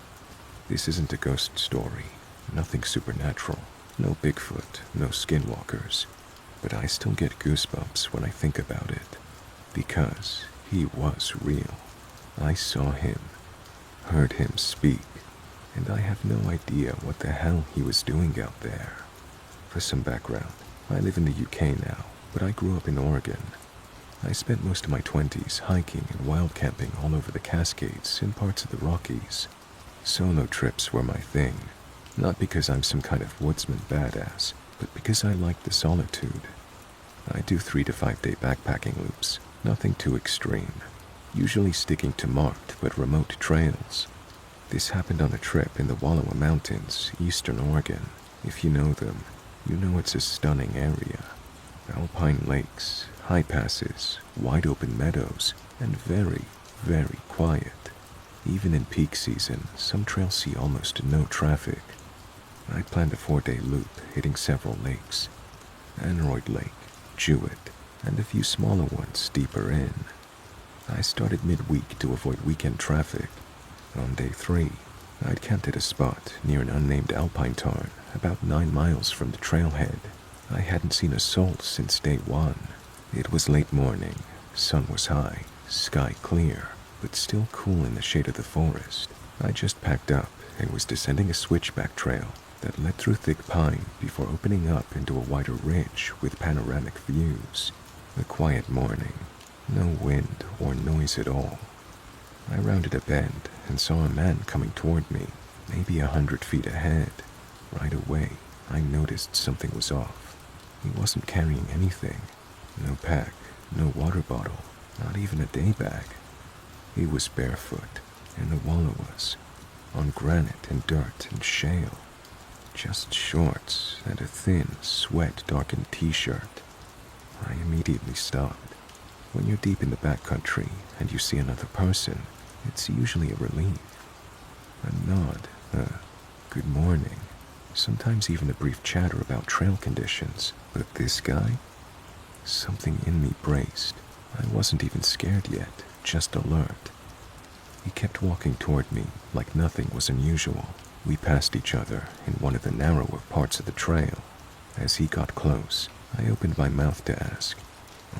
This isn't a ghost story, nothing supernatural, no Bigfoot, no skinwalkers, but I still get goosebumps when I think about it, because he was real. I saw him, heard him speak, and I have no idea what the hell he was doing out there. For some background, I live in the UK now, but I grew up in Oregon. I spent most of my 20s hiking and wild camping all over the Cascades and parts of the Rockies. Solo trips were my thing, not because I'm some kind of woodsman badass, but because I like the solitude. I do 3 to 5 day backpacking loops, nothing too extreme, usually sticking to marked but remote trails. This happened on a trip in the Wallowa Mountains, eastern Oregon. If you know them, you know it's a stunning area. Alpine lakes, high passes, wide open meadows, and very, very quiet. Even in peak season, some trails see almost no traffic. I planned a 4-day loop hitting several lakes, Aneroid Lake, Jewett, and a few smaller ones deeper in. I started midweek to avoid weekend traffic. On day 3, I'd camped at a spot near an unnamed alpine tarn about 9 miles from the trailhead. I hadn't seen a soul since day 1. It was late morning, sun was high, sky clear, but still cool in the shade of the forest. I just packed up and was descending a switchback trail that led through thick pine before opening up into a wider ridge with panoramic views. A quiet morning, no wind or noise at all. I rounded a bend and saw a man coming toward me, maybe 100 feet ahead. Right away, I noticed something was off. He wasn't carrying anything. No pack, no water bottle, not even a day bag. He was barefoot, in the Wallowas, on granite and dirt and shale. Just shorts and a thin, sweat-darkened t-shirt. I immediately stopped. When you're deep in the backcountry and you see another person, it's usually a relief. A nod, a good morning, sometimes even a brief chatter about trail conditions. But this guy? Something in me braced. I wasn't even scared yet, just alert. He kept walking toward me like nothing was unusual. We passed each other in one of the narrower parts of the trail. As he got close, I opened my mouth to ask,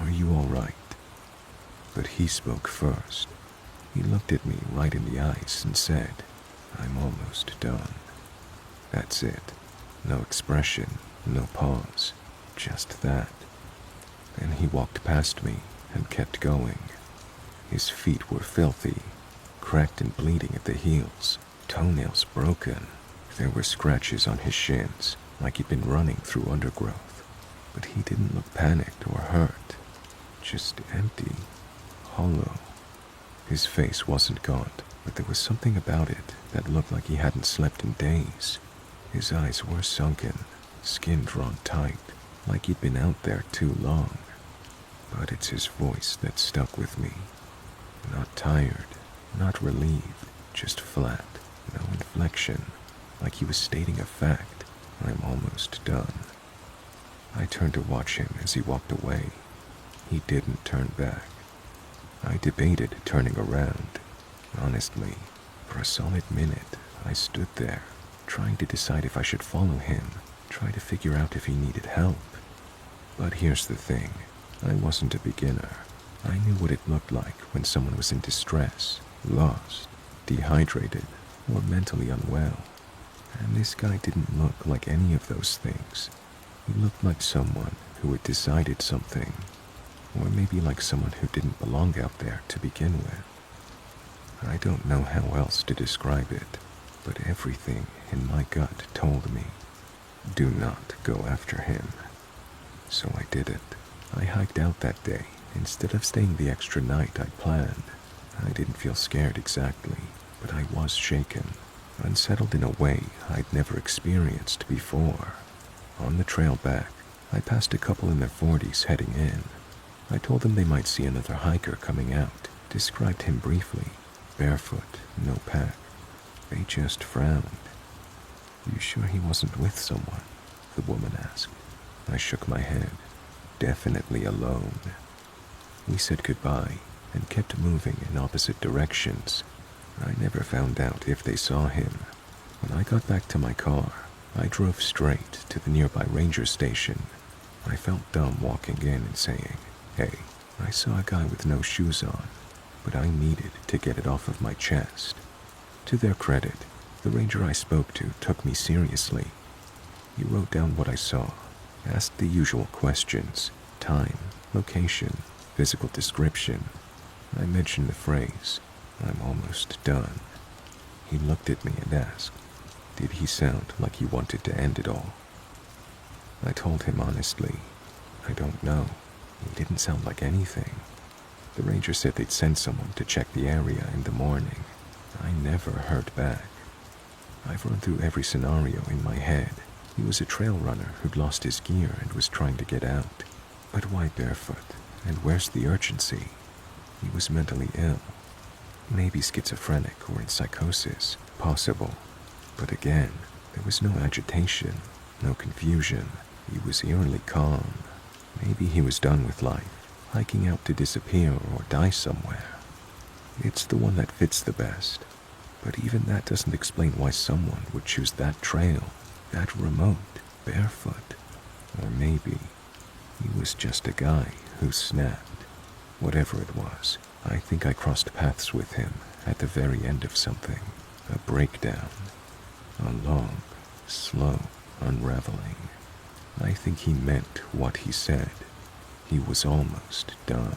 "Are you all right?" But he spoke first. He looked at me right in the eyes and said, "I'm almost done." That's it. No expression, no pause, just that. Then he walked past me and kept going. His feet were filthy, cracked and bleeding at the heels, toenails broken. There were scratches on his shins, like he'd been running through undergrowth. But he didn't look panicked or hurt, just empty, hollow. His face wasn't gaunt, but there was something about it that looked like he hadn't slept in days. His eyes were sunken, skin drawn tight, like he'd been out there too long. But it's his voice that stuck with me. Not tired, not relieved, just flat, no inflection, like he was stating a fact. I'm almost done. I turned to watch him as he walked away. He didn't turn back. I debated turning around. Honestly, for a solid minute, I stood there, trying to decide if I should follow him, try to figure out if he needed help. But here's the thing. I wasn't a beginner. I knew what it looked like when someone was in distress, lost, dehydrated, or mentally unwell. And this guy didn't look like any of those things. He looked like someone who had decided something, or maybe like someone who didn't belong out there to begin with. I don't know how else to describe it, but everything in my gut told me, do not go after him. So I didn't. I hiked out that day instead of staying the extra night I'd planned. I didn't feel scared exactly, but I was shaken, unsettled in a way I'd never experienced before. On the trail back, I passed a couple in their 40s heading in. I told them they might see another hiker coming out, described him briefly, barefoot, no pack. They just frowned. You sure he wasn't with someone? The woman asked. I shook my head. Definitely alone. We said goodbye and kept moving in opposite directions. I never found out if they saw him. When I got back to my car, I drove straight to the nearby ranger station. I felt dumb walking in and saying, hey, I saw a guy with no shoes on, but I needed to get it off of my chest. To their credit, the ranger I spoke to took me seriously. He wrote down what I saw, asked the usual questions, time, location, physical description. I mentioned the phrase, I'm almost done. He looked at me and asked, did he sound like he wanted to end it all? I told him honestly, I don't know. He didn't sound like anything. The ranger said they'd send someone to check the area in the morning. I never heard back. I've run through every scenario in my head. He was a trail runner who'd lost his gear and was trying to get out. But why barefoot? And where's the urgency? He was mentally ill. Maybe schizophrenic or in psychosis. Possible. But again, there was no agitation, no confusion. He was eerily calm. Maybe he was done with life, hiking out to disappear or die somewhere. It's the one that fits the best. But even that doesn't explain why someone would choose that trail, that remote, barefoot. Or maybe he was just a guy who snapped. Whatever it was, I think I crossed paths with him at the very end of something. A breakdown. A long, slow unraveling. I think he meant what he said. He was almost done.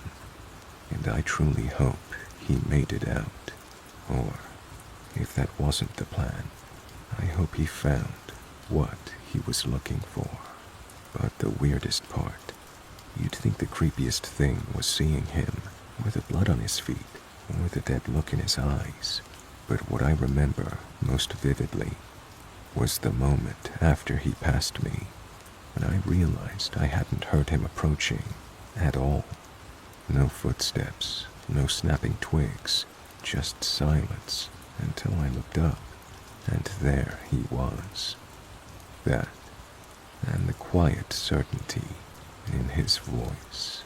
And I truly hope he made it out. Or, if that wasn't the plan, I hope he found what he was looking for. But the weirdest part, you'd think the creepiest thing was seeing him, or the blood on his feet, or the dead look in his eyes. But what I remember most vividly was the moment after he passed me, when I realized I hadn't heard him approaching at all. No footsteps, no snapping twigs, just silence until I looked up, and there he was. That, and the quiet certainty in his voice.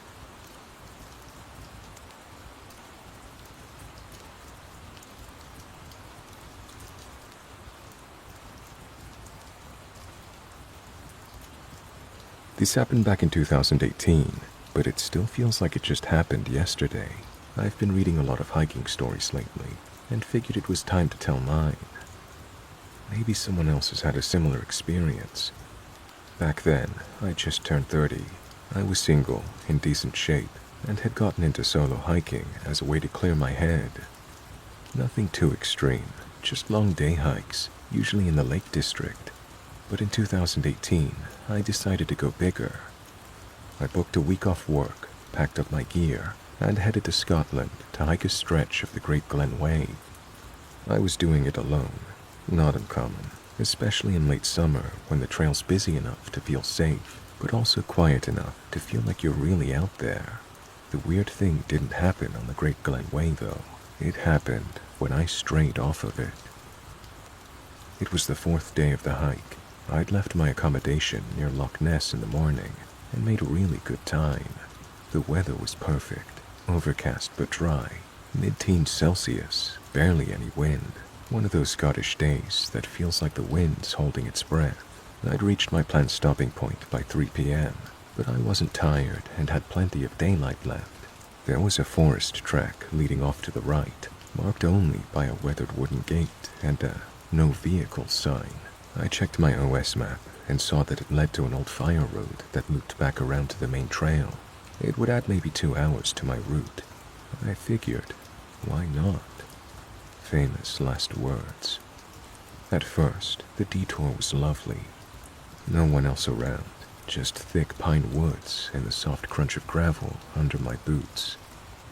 This happened back in 2018, but it still feels like it just happened yesterday. I've been reading a lot of hiking stories lately, and figured it was time to tell mine. Maybe someone else has had a similar experience. Back then, I just turned 30. I was single, in decent shape, and had gotten into solo hiking as a way to clear my head. Nothing too extreme, just long day hikes, usually in the Lake District. But in 2018, I decided to go bigger. I booked a week off work, packed up my gear, and headed to Scotland to hike a stretch of the Great Glen Way. I was doing it alone, not uncommon, especially in late summer when the trail's busy enough to feel safe, but also quiet enough to feel like you're really out there. The weird thing didn't happen on the Great Glen Way, though. It happened when I strayed off of it. It was the 4th day of the hike. I'd left my accommodation near Loch Ness in the morning and made a really good time. The weather was perfect, overcast but dry, mid-teens Celsius, barely any wind. One of those Scottish days that feels like the wind's holding its breath. I'd reached my planned stopping point by 3 p.m., but I wasn't tired and had plenty of daylight left. There was a forest track leading off to the right, marked only by a weathered wooden gate and a no vehicle sign. I checked my OS map and saw that it led to an old fire road that looped back around to the main trail. It would add maybe 2 hours to my route. I figured, why not? Famous last words. At first, the detour was lovely. No one else around, just thick pine woods and the soft crunch of gravel under my boots.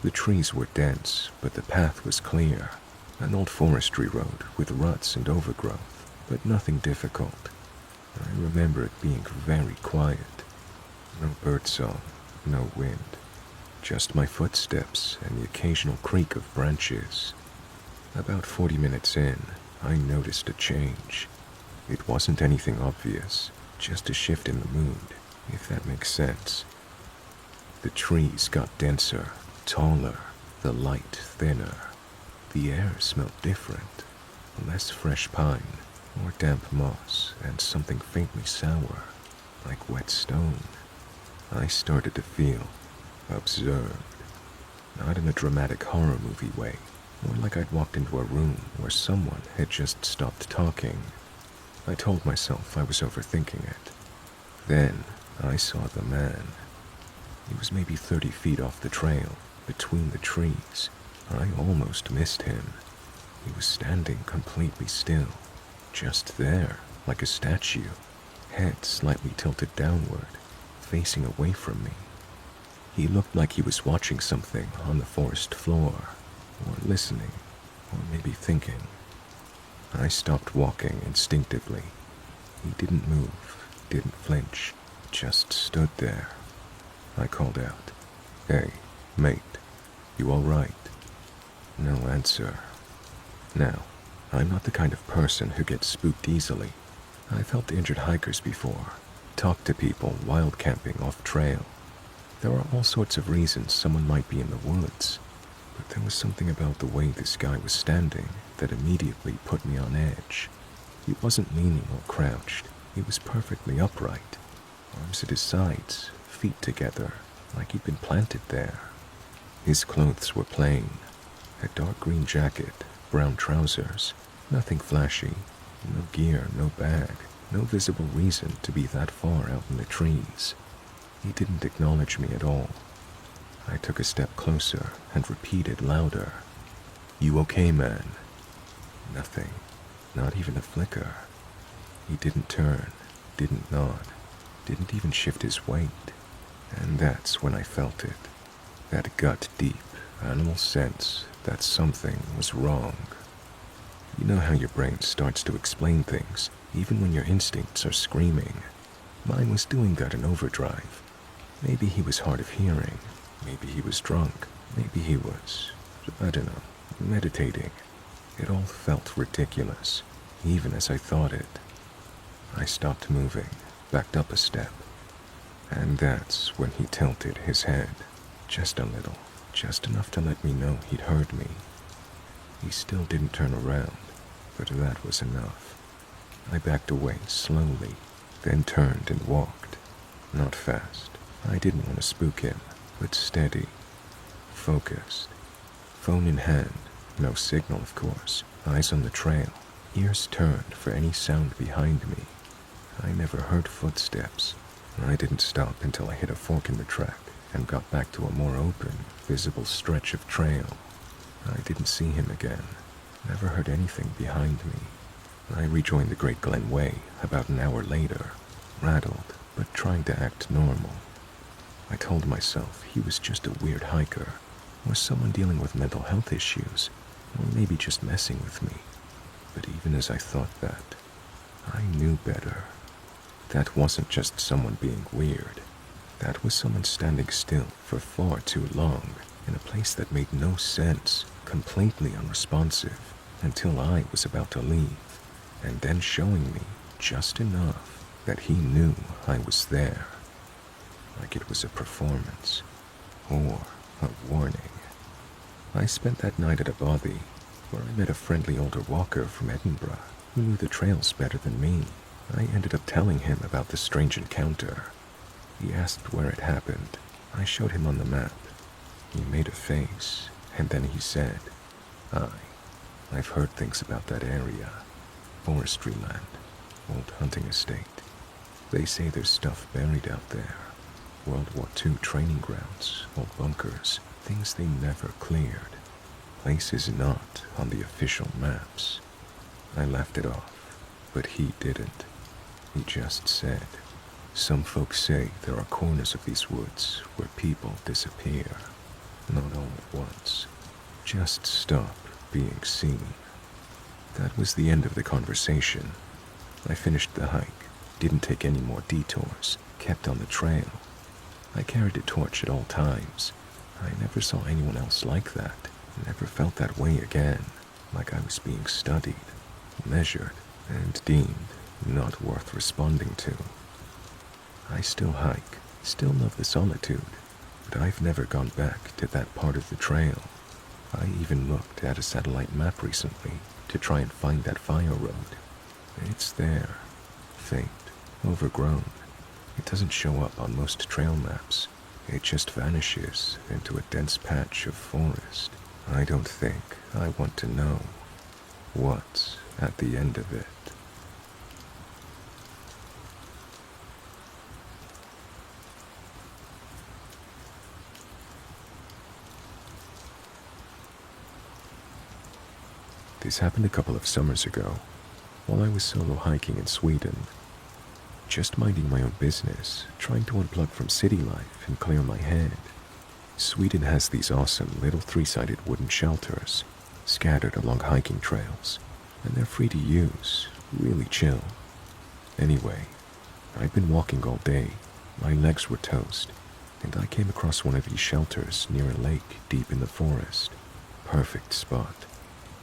The trees were dense, but the path was clear. An old forestry road with ruts and overgrowth, but nothing difficult. I remember it being very quiet. No birdsong, no wind. Just my footsteps and the occasional creak of branches. About 40 minutes in, I noticed a change. It wasn't anything obvious, just a shift in the mood, if that makes sense. The trees got denser, taller, the light thinner. The air smelled different, less fresh pine, more damp moss, and something faintly sour, like wet stone. I started to feel observed, not in a dramatic horror movie way, more like I'd walked into a room where someone had just stopped talking. I told myself I was overthinking it. Then I saw the man. He was maybe 30 feet off the trail, between the trees. I almost missed him. He was standing completely still, just there, like a statue, head slightly tilted downward, facing away from me. He looked like he was watching something on the forest floor, or listening, or maybe thinking. I stopped walking instinctively. He didn't move, didn't flinch, just stood there. I called out, "Hey, mate, you all right?" No answer. Now, I'm not the kind of person who gets spooked easily. I've helped injured hikers before, talked to people wild camping off trail. There are all sorts of reasons someone might be in the woods, but there was something about the way this guy was standing that immediately put me on edge. He wasn't leaning or crouched. He was perfectly upright, arms at his sides, feet together, like he'd been planted there. His clothes were plain, a dark green jacket, brown trousers, nothing flashy, no gear, no bag, no visible reason to be that far out in the trees. He didn't acknowledge me at all. I took a step closer and repeated louder, "You okay, man?" Nothing, not even a flicker. He didn't turn, didn't nod, didn't even shift his weight. And that's when I felt it, that gut-deep animal sense that something was wrong. You know how your brain starts to explain things, even when your instincts are screaming? Mine was doing that in overdrive. Maybe he was hard of hearing, maybe he was drunk, maybe he was, I don't know, meditating. It all felt ridiculous, even as I thought it. I stopped moving, backed up a step, and that's when he tilted his head, just a little, just enough to let me know he'd heard me. He still didn't turn around, but that was enough. I backed away slowly, then turned and walked. Not fast. I didn't want to spook him, but steady, focused. Phone in hand, no signal of course, eyes on the trail, ears turned for any sound behind me. I never heard footsteps. I didn't stop until I hit a fork in the track and got back to a more open, visible stretch of trail. I didn't see him again. Never heard anything behind me. I rejoined the Great Glen Way about an hour later, rattled but trying to act normal. I told myself he was just a weird hiker, or someone dealing with mental health issues, or maybe just messing with me. But even as I thought that, I knew better. That wasn't just someone being weird. That was someone standing still for far too long in a place that made no sense, completely unresponsive, until I was about to leave, and then showing me just enough that he knew I was there. Like it was a performance, or a warning. I spent that night at a bothy, where I met a friendly older walker from Edinburgh who knew the trails better than me. I ended up telling him about the strange encounter. He asked where it happened. I showed him on the map. He made a face, and then he said, I've heard things about that area. Forestry land, old hunting estate. They say there's stuff buried out there. World War II training grounds, old bunkers, things they never cleared. Places not on the official maps. I laughed it off, but he didn't. He just said, some folks say there are corners of these woods where people disappear. Not all at once. Just stop being seen. That was the end of the conversation. I finished the hike, didn't take any more detours, kept on the trail. I carried a torch at all times. I never saw anyone else like that. Never felt that way again, like I was being studied, measured, and deemed not worth responding to. I still hike, still love the solitude, but I've never gone back to that part of the trail. I even looked at a satellite map recently to try and find that fire road. It's there, faint, overgrown. It doesn't show up on most trail maps. It just vanishes into a dense patch of forest. I don't think I want to know what's at the end of it. This happened a couple of summers ago, while I was solo hiking in Sweden. Just minding my own business, trying to unplug from city life and clear my head. Sweden has these awesome little three-sided wooden shelters scattered along hiking trails, and they're free to use, really chill. Anyway, I'd been walking all day, my legs were toast, and I came across one of these shelters near a lake deep in the forest. Perfect spot.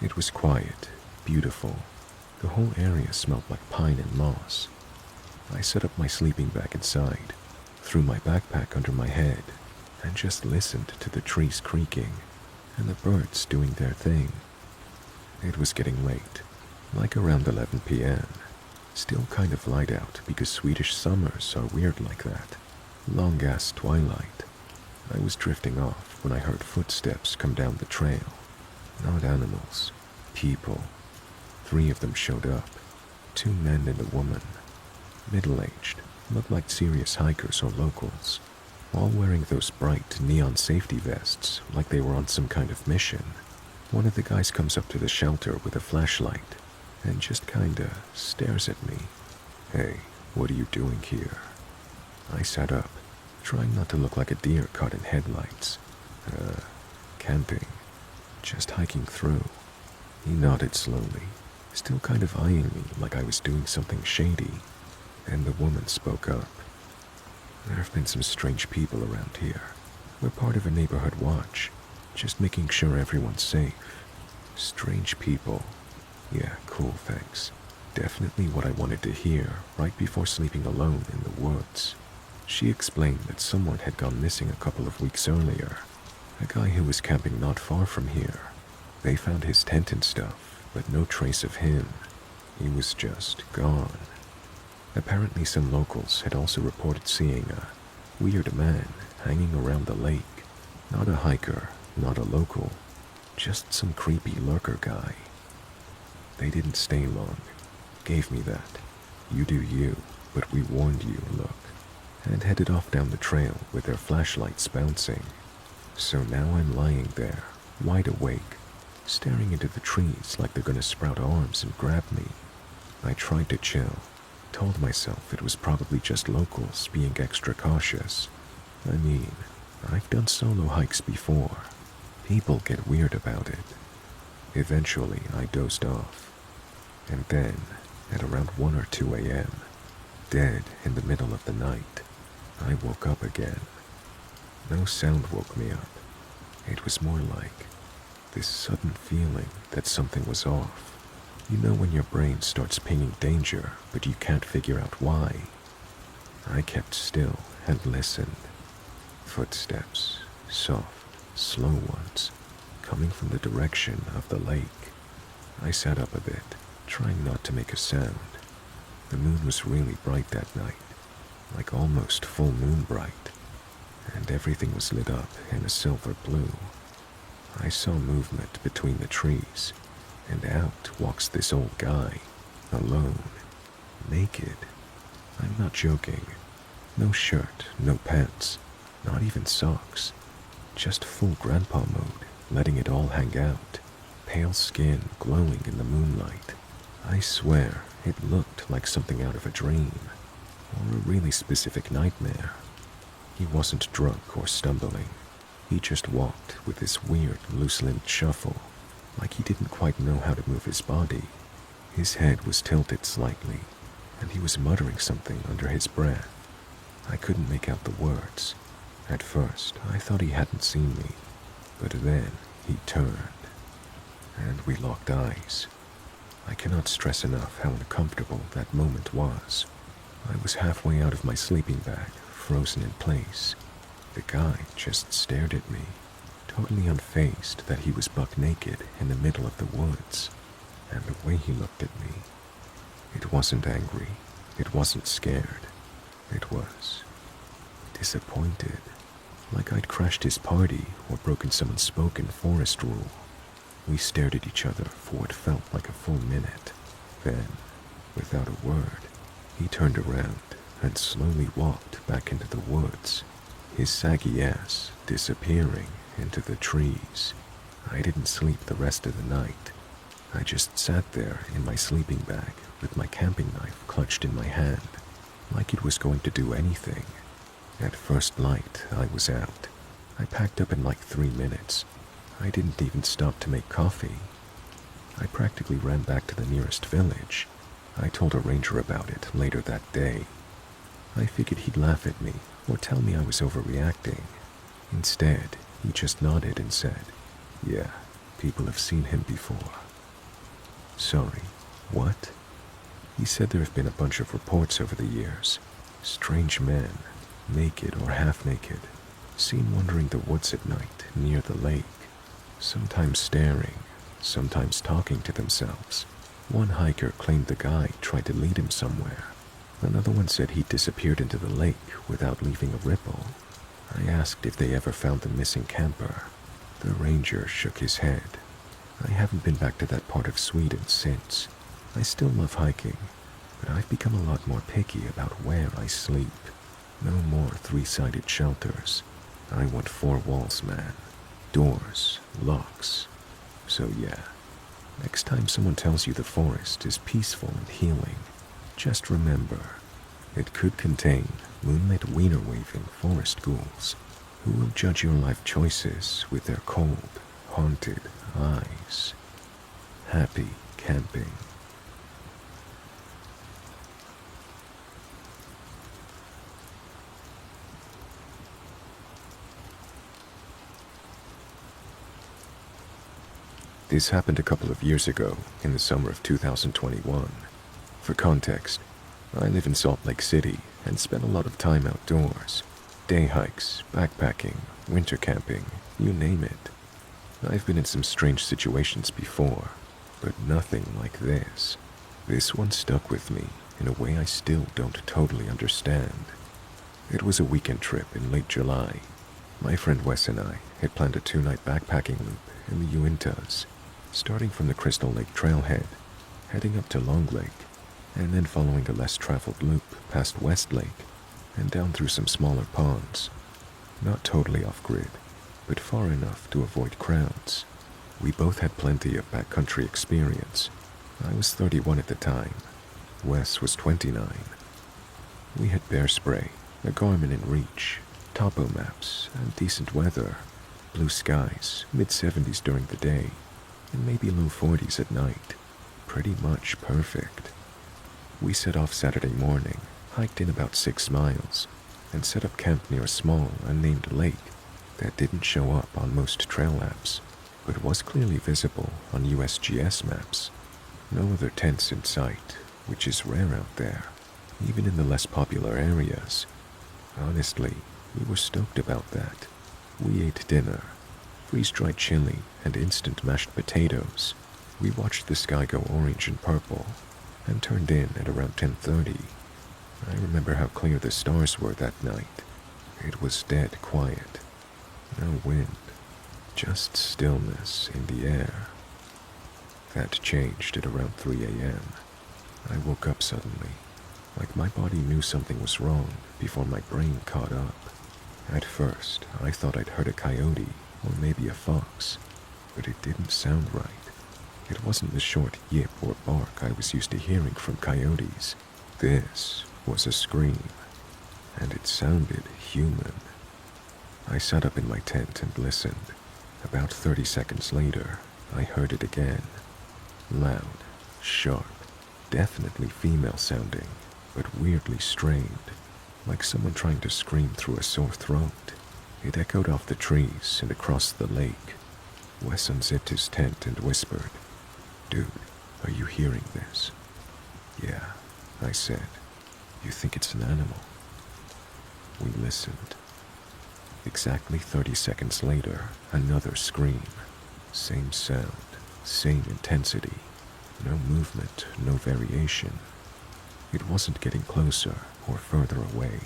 It was quiet, beautiful. The whole area smelled like pine and moss. I set up my sleeping bag inside, threw my backpack under my head, and just listened to the trees creaking and the birds doing their thing. It was getting late, like around 11 p.m. Still kind of light out because Swedish summers are weird like that. Long-ass twilight. I was drifting off when I heard footsteps come down the trail. Not animals, people. 3 of them showed up. 2 men and a woman. Middle-aged, looked like serious hikers or locals, all wearing those bright neon safety vests like they were on some kind of mission. One of the guys comes up to the shelter with a flashlight and just kinda stares at me. Hey, what are you doing here? I sat up, trying not to look like a deer caught in headlights. Camping. Just hiking through. He nodded slowly, still kind of eyeing me like I was doing something shady. And the woman spoke up. There have been some strange people around here. We're part of a neighborhood watch, just making sure everyone's safe. Strange people. Yeah, cool, thanks. Definitely what I wanted to hear right before sleeping alone in the woods. She explained that someone had gone missing a couple of weeks earlier. A guy who was camping not far from here. They found his tent and stuff, but no trace of him. He was just gone. Apparently some locals had also reported seeing a weird man hanging around the lake. Not a hiker, not a local, just some creepy lurker guy. They didn't stay long. Gave me that. You do you, but we warned you, look. And headed off down the trail with their flashlights bouncing. So now I'm lying there, wide awake, staring into the trees like they're gonna sprout arms and grab me. I tried to chill, told myself it was probably just locals being extra cautious. I mean, I've done solo hikes before. People get weird about it. Eventually, I dozed off. And then, at around 1 or 2 a.m., dead in the middle of the night, I woke up again. No sound woke me up. It was more like this sudden feeling that something was off. You know when your brain starts pinging danger, but you can't figure out why. I kept still and listened. Footsteps, soft, slow ones, coming from the direction of the lake. I sat up a bit, trying not to make a sound. The moon was really bright that night, like almost full moon bright, and everything was lit up in a silver blue. I saw movement between the trees, and out walks this old guy, alone, naked. I'm not joking. No shirt, no pants, not even socks. Just full grandpa mode, letting it all hang out. Pale skin glowing in the moonlight. I swear it looked like something out of a dream, or a really specific nightmare. He wasn't drunk or stumbling. He just walked with this weird, loose-limbed shuffle, like he didn't quite know how to move his body. His head was tilted slightly, and he was muttering something under his breath. I couldn't make out the words. At first, I thought he hadn't seen me, but then he turned, and we locked eyes. I cannot stress enough how uncomfortable that moment was. I was halfway out of my sleeping bag, frozen in place. The guy just stared at me, totally unfazed that he was buck naked in the middle of the woods. And the way he looked at me, it wasn't angry, it wasn't scared, it was disappointed, like I'd crashed his party or broken some unspoken forest rule. We stared at each other for what felt like a full minute. Then, without a word, he turned around and slowly walked back into the woods, his saggy ass disappearing into the trees. I didn't sleep the rest of the night. I just sat there in my sleeping bag with my camping knife clutched in my hand, like it was going to do anything. At first light, I was out. I packed up in like 3 minutes. I didn't even stop to make coffee. I practically ran back to the nearest village. I told a ranger about it later that day. I figured he'd laugh at me or tell me I was overreacting. Instead, he just nodded and said, "Yeah, people have seen him before." Sorry, what? He said there have been a bunch of reports over the years. Strange men, naked or half-naked, seen wandering the woods at night near the lake, sometimes staring, sometimes talking to themselves. One hiker claimed the guy tried to lead him somewhere. Another one said he disappeared into the lake without leaving a ripple. I asked if they ever found the missing camper. The ranger shook his head. I haven't been back to that part of Sweden since. I still love hiking, but I've become a lot more picky about where I sleep. No more 3-sided shelters. I want 4 walls, man. Doors, locks. So yeah, next time someone tells you the forest is peaceful and healing, just remember, it could contain moonlit wiener-waving forest ghouls who will judge your life choices with their cold, haunted eyes. Happy camping. This happened a couple of years ago, in the summer of 2021. For context, I live in Salt Lake City and spend a lot of time outdoors. Day hikes, backpacking, winter camping, you name it. I've been in some strange situations before, but nothing like this. This one stuck with me in a way I still don't totally understand. It was a weekend trip in late July. My friend Wes and I had planned a 2-night backpacking loop in the Uintas, starting from the Crystal Lake trailhead, heading up to Long Lake, and then following a less traveled loop past West Lake and down through some smaller ponds. Not totally off-grid, but far enough to avoid crowds. We both had plenty of backcountry experience. I was 31 at the time. Wes was 29. We had bear spray, a Garmin in reach, topo maps, and decent weather. Blue skies, mid-70s during the day, and maybe low 40s at night. Pretty much perfect. We set off Saturday morning, hiked in about 6 miles, and set up camp near a small, unnamed lake that didn't show up on most trail apps, but was clearly visible on USGS maps. No other tents in sight, which is rare out there, even in the less popular areas. Honestly, we were stoked about that. We ate dinner, freeze-dried chili and instant mashed potatoes. We watched the sky go orange and purple, and turned in at around 10:30. I remember how clear the stars were that night. It was dead quiet. No wind, just stillness in the air. That changed at around 3 a.m. I woke up suddenly, like my body knew something was wrong before my brain caught up. At first, I thought I'd heard a coyote or maybe a fox, but it didn't sound right. It wasn't the short yip or bark I was used to hearing from coyotes. This was a scream, and it sounded human. I sat up in my tent and listened. About 30 seconds later, I heard it again. Loud, sharp, definitely female sounding, but weirdly strained, like someone trying to scream through a sore throat. It echoed off the trees and across the lake. Wes unzipped his tent and whispered, "Dude, are you hearing this?" "Yeah," I said. "You think it's an animal?" We listened. Exactly 30 seconds later, another scream. Same sound, same intensity. No movement, no variation. It wasn't getting closer or further away.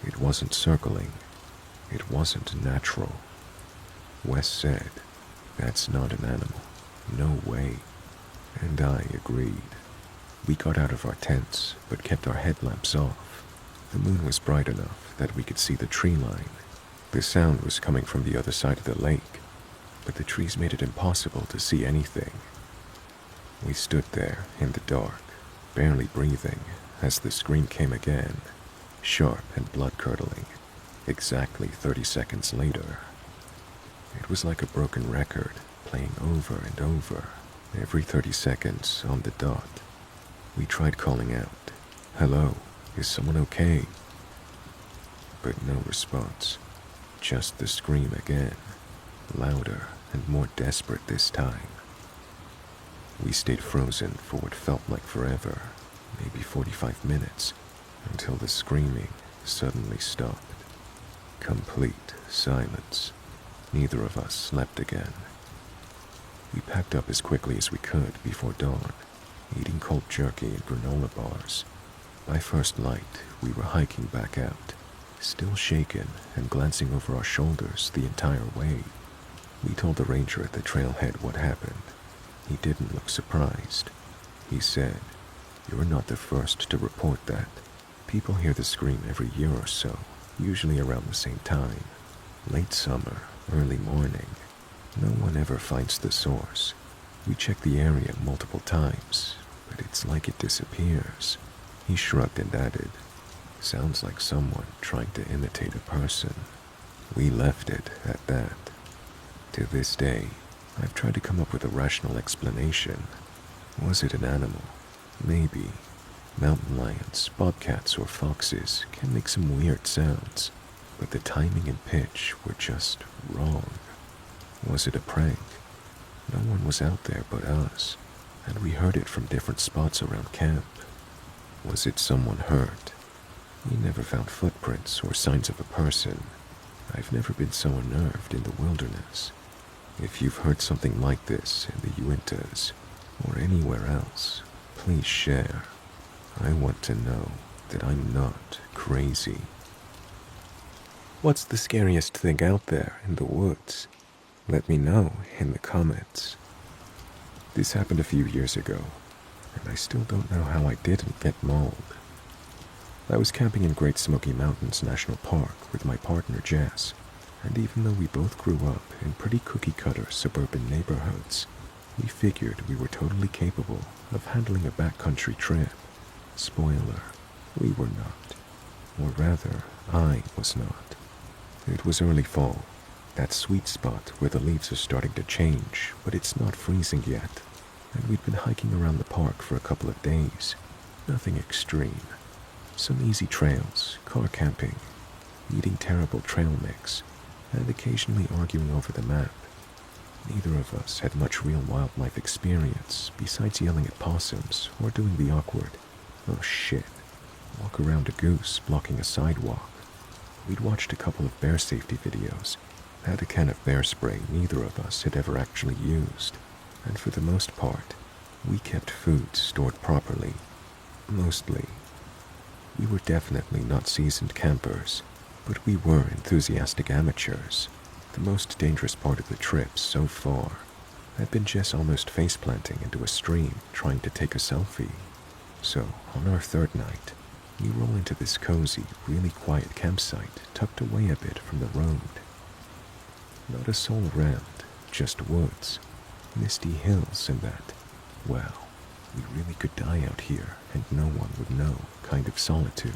It wasn't circling. It wasn't natural. Wes said, "That's not an animal. No way." And I agreed. We got out of our tents, but kept our headlamps off. The moon was bright enough that we could see the tree line. The sound was coming from the other side of the lake, but the trees made it impossible to see anything. We stood there in the dark, barely breathing, as the scream came again, sharp and blood-curdling, exactly 30 seconds later. It was like a broken record, playing over and over, every 30 seconds on the dot. We tried calling out, "Hello, is someone okay?" But no response. Just the scream again, louder and more desperate this time. We stayed frozen for what felt like forever, maybe 45 minutes, until the screaming suddenly stopped. Complete silence. Neither of us slept again. We packed up as quickly as we could before dawn, eating cold jerky and granola bars. By first light, we were hiking back out, still shaken and glancing over our shoulders the entire way. We told the ranger at the trailhead what happened. He didn't look surprised. He said, "You're not the first to report that. People hear the scream every year or so, usually around the same time. Late summer, early morning. No one ever finds the source. We checked the area multiple times, but it's like it disappears." He shrugged and added, "Sounds like someone trying to imitate a person." We left it at that. To this day, I've tried to come up with a rational explanation. Was it an animal? Maybe. Mountain lions, bobcats, or foxes can make some weird sounds, but the timing and pitch were just wrong. Was it a prank? No one was out there but us, and we heard it from different spots around camp. Was it someone hurt? We never found footprints or signs of a person. I've never been so unnerved in the wilderness. If you've heard something like this in the Uintas or anywhere else, please share. I want to know that I'm not crazy. What's the scariest thing out there in the woods? Let me know in the comments. This happened a few years ago, and I still don't know how I didn't get mauled. I was camping in Great Smoky Mountains National Park with my partner Jess. And even though we both grew up in pretty cookie-cutter suburban neighborhoods, we figured we were totally capable of handling a backcountry trip. Spoiler, we were not. Or rather, I was not. It was early fall, that sweet spot where the leaves are starting to change, but it's not freezing yet. And we'd been hiking around the park for a couple of days. Nothing extreme. Some easy trails, car camping, eating terrible trail mix, and occasionally arguing over the map. Neither of us had much real wildlife experience besides yelling at possums or doing the awkward, oh shit, walk around a goose blocking a sidewalk. We'd watched a couple of bear safety videos, had a can of bear spray neither of us had ever actually used, and for the most part, we kept food stored properly. Mostly. We were definitely not seasoned campers, but we were enthusiastic amateurs. The most dangerous part of the trip so far had been Jess almost face-planting into a stream trying to take a selfie. So, on our third night, we roll into this cozy, really quiet campsite tucked away a bit from the road. Not a soul around, just woods, misty hills and that, well, we really could die out here and no one would know kind of solitude.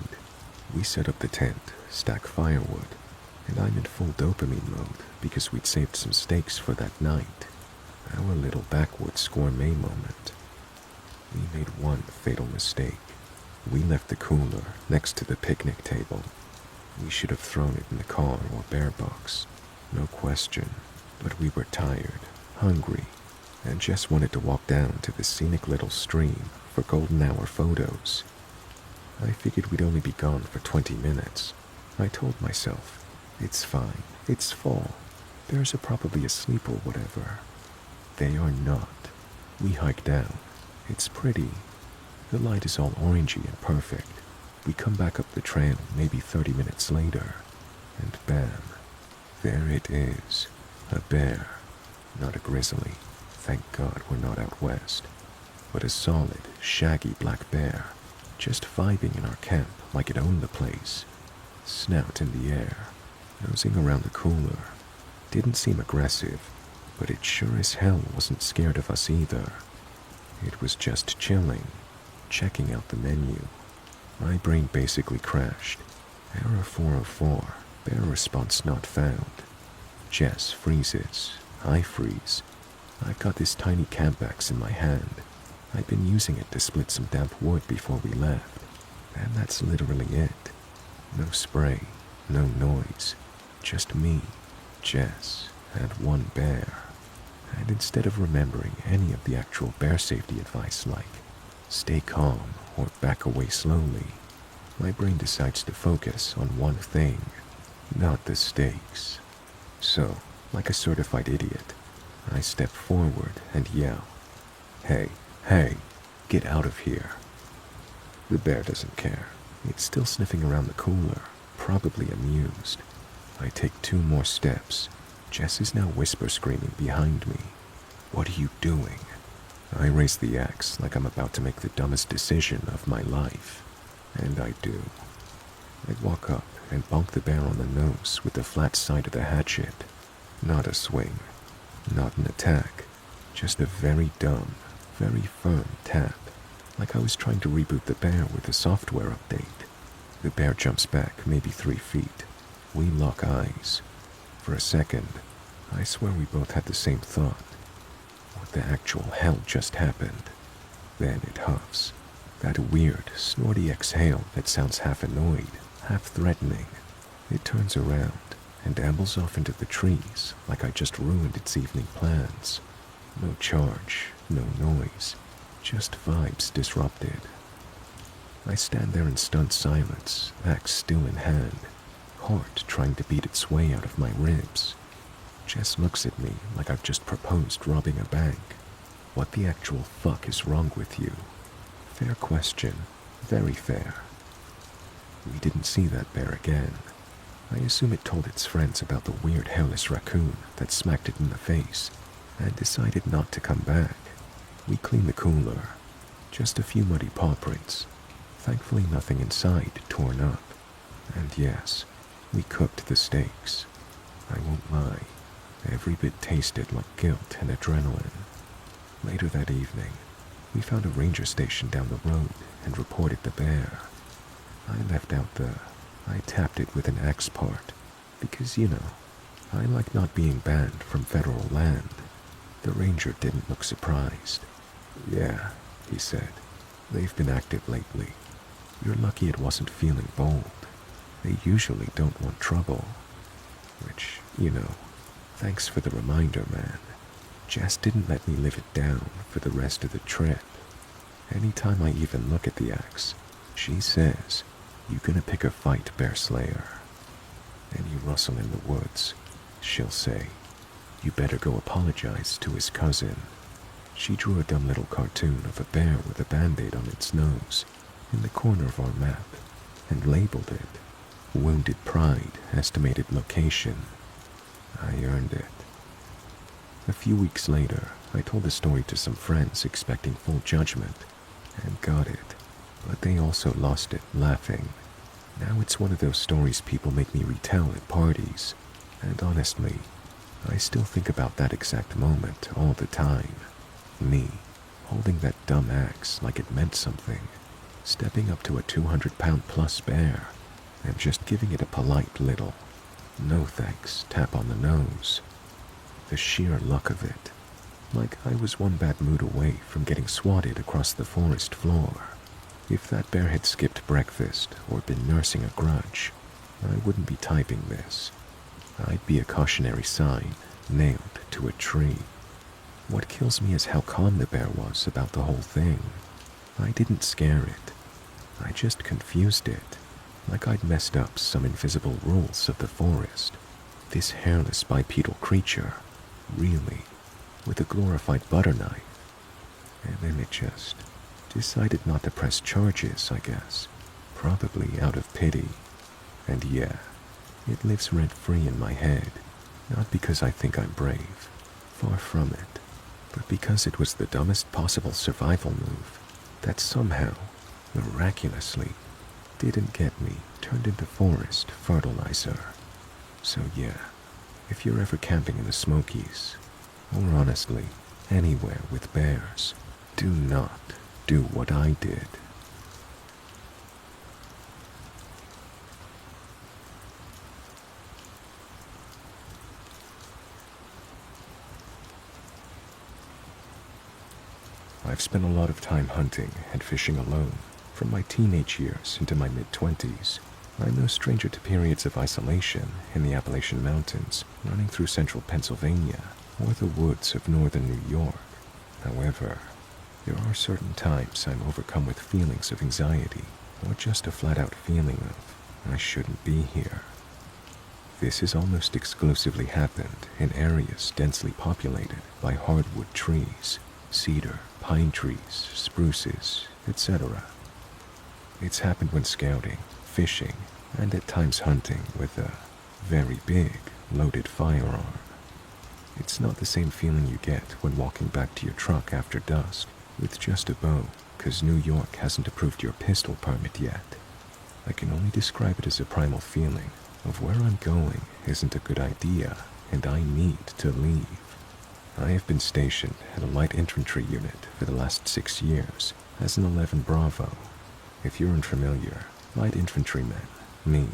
We set up the tent, stack firewood, and I'm in full dopamine mode because we'd saved some steaks for that night. Our little backwoods gourmet moment. We made one fatal mistake. We left the cooler next to the picnic table. We should have thrown it in the car or bear box, no question, but we were tired, hungry, and just wanted to walk down to the scenic little stream for golden hour photos. I figured we'd only be gone for 20 minutes. I told myself, it's fine, it's fall, bears are probably asleep or whatever. They are not. We hike down. It's pretty. The light is all orangey and perfect. We come back up the trail maybe 30 minutes later, and bam, there it is. A bear. Not a grizzly. Thank God we're not out west. But a solid, shaggy black bear, just vibing in our camp like it owned the place. Snout in the air, nosing around the cooler. Didn't seem aggressive, but it sure as hell wasn't scared of us either. It was just chilling, checking out the menu. My brain basically crashed. Error 404, bear response not found. Jess freezes. I freeze. I've got this tiny camp axe in my hand. I've been using it to split some damp wood before we left. And that's literally it. No spray, no noise. Just me, Jess, and one bear. And instead of remembering any of the actual bear safety advice like stay calm or back away slowly, my brain decides to focus on one thing, not the stakes. So, like a certified idiot, I step forward and yell, "Hey, hey, get out of here." The bear doesn't care. It's still sniffing around the cooler, probably amused. I take 2 more steps. Jess is now whisper screaming behind me. "What are you doing?" I raise the axe like I'm about to make the dumbest decision of my life. And I do. I walk up and bonk the bear on the nose with the flat side of the hatchet. Not a swing. Not an attack. Just a very dumb, very firm tap. Like I was trying to reboot the bear with a software update. The bear jumps back maybe 3 feet. We lock eyes. For a second, I swear we both had the same thought. What the actual hell just happened? Then it huffs. That weird, snorty exhale that sounds half annoyed, half threatening. It turns around and ambles off into the trees like I just ruined its evening plans. No charge, no noise, just vibes disrupted. I stand there in stunned silence, axe still in hand, heart trying to beat its way out of my ribs. Jess looks at me like I've just proposed robbing a bank. What the actual fuck is wrong with you? Fair question, very fair. We didn't see that bear again. I assume it told its friends about the weird hairless raccoon that smacked it in the face and decided not to come back. We cleaned the cooler. Just a few muddy paw prints. Thankfully nothing inside torn up. And yes, we cooked the steaks. I won't lie, every bit tasted like guilt and adrenaline. Later that evening, we found a ranger station down the road and reported the bear. I left out the "I tapped it with an axe" part because, I like not being banned from federal land. The ranger didn't look surprised. "Yeah," he said, "they've been active lately. You're lucky it wasn't feeling bold. They usually don't want trouble." Which, thanks for the reminder, man. Jess didn't let me live it down for the rest of the trip. Anytime I even look at the axe, she says, "You gonna pick a fight, Bear Slayer?" And you rustle in the woods, she'll say, "You better go apologize to his cousin." She drew a dumb little cartoon of a bear with a band-aid on its nose in the corner of our map and labeled it "Wounded Pride Estimated Location." I earned it. A few weeks later, I told the story to some friends expecting full judgment, and got it, but they also lost it laughing. Now it's one of those stories people make me retell at parties, and honestly, I still think about that exact moment all the time. Me, holding that dumb axe like it meant something, stepping up to a 200-pound-plus bear, and just giving it a polite little "no thanks" tap on the nose. The sheer luck of it, like I was one bad mood away from getting swatted across the forest floor. If that bear had skipped breakfast or been nursing a grudge, I wouldn't be typing this. I'd be a cautionary sign nailed to a tree. What kills me is how calm the bear was about the whole thing. I didn't scare it. I just confused it, like I'd messed up some invisible rules of the forest. This hairless bipedal creature, really, with a glorified butter knife. And then it just decided not to press charges, I guess, probably out of pity. And yeah, it lives rent-free in my head, not because I think I'm brave, far from it, but because it was the dumbest possible survival move that somehow, miraculously, didn't get me turned into forest fertilizer. So yeah, if you're ever camping in the Smokies, or honestly, anywhere with bears, do not do what I did. I've spent a lot of time hunting and fishing alone, from my teenage years into my mid-20s. I'm no stranger to periods of isolation in the Appalachian Mountains, running through central Pennsylvania, or the woods of northern New York. However, there are certain times I'm overcome with feelings of anxiety, or just a flat-out feeling of, I shouldn't be here. This has almost exclusively happened in areas densely populated by hardwood trees, cedar, pine trees, spruces, etc. It's happened when scouting, fishing, and at times hunting with a very big, loaded firearm. It's not the same feeling you get when walking back to your truck after dusk with just a bow, because New York hasn't approved your pistol permit yet. I can only describe it as a primal feeling of where I'm going isn't a good idea, and I need to leave. I have been stationed at a light infantry unit for the last 6 years as an 11 Bravo. If you're unfamiliar, light infantrymen, me,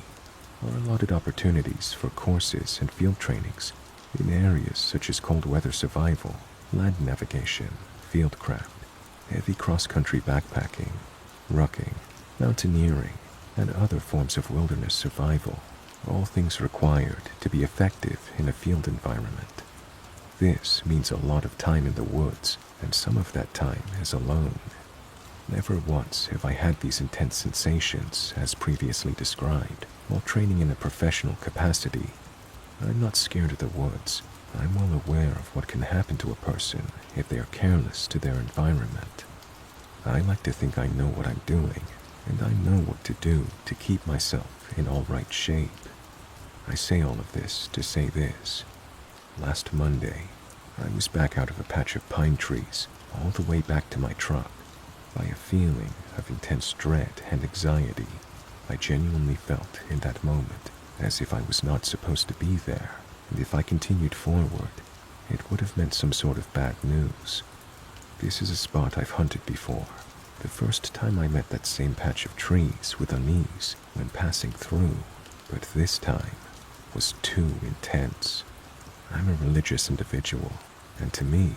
are allotted opportunities for courses and field trainings in areas such as cold weather survival, land navigation, fieldcraft, heavy cross-country backpacking, rucking, mountaineering, and other forms of wilderness survival, all things required to be effective in a field environment. This means a lot of time in the woods, and some of that time is alone. Never once have I had these intense sensations, as previously described, while training in a professional capacity. I'm not scared of the woods. I'm well aware of what can happen to a person if they are careless to their environment. I like to think I know what I'm doing, and I know what to do to keep myself in all right shape. I say all of this to say this. Last Monday, I was back out of a patch of pine trees all the way back to my truck. By a feeling of intense dread and anxiety, I genuinely felt in that moment as if I was not supposed to be there, and if I continued forward, it would have meant some sort of bad news. This is a spot I've hunted before. The first time I met that same patch of trees with unease when passing through, but this time was too intense. I'm a religious individual, and to me,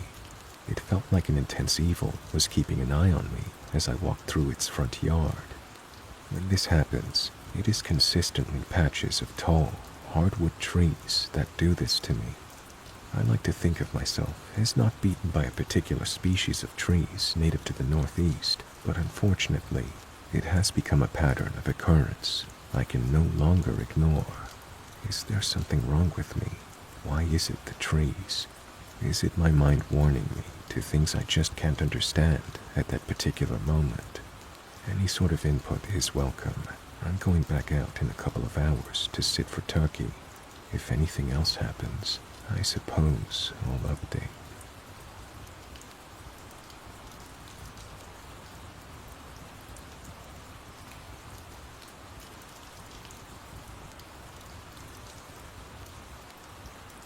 it felt like an intense evil was keeping an eye on me as I walked through its front yard. When this happens, it is consistently patches of tall, hardwood trees that do this to me. I like to think of myself as not beaten by a particular species of trees native to the Northeast, but unfortunately, it has become a pattern of occurrence I can no longer ignore. Is there something wrong with me? Why is it the trees? Is it my mind warning me to things I just can't understand at that particular moment? Any sort of input is welcome. I'm going back out in a couple of hours to sit for turkey. If anything else happens, I suppose I'll update.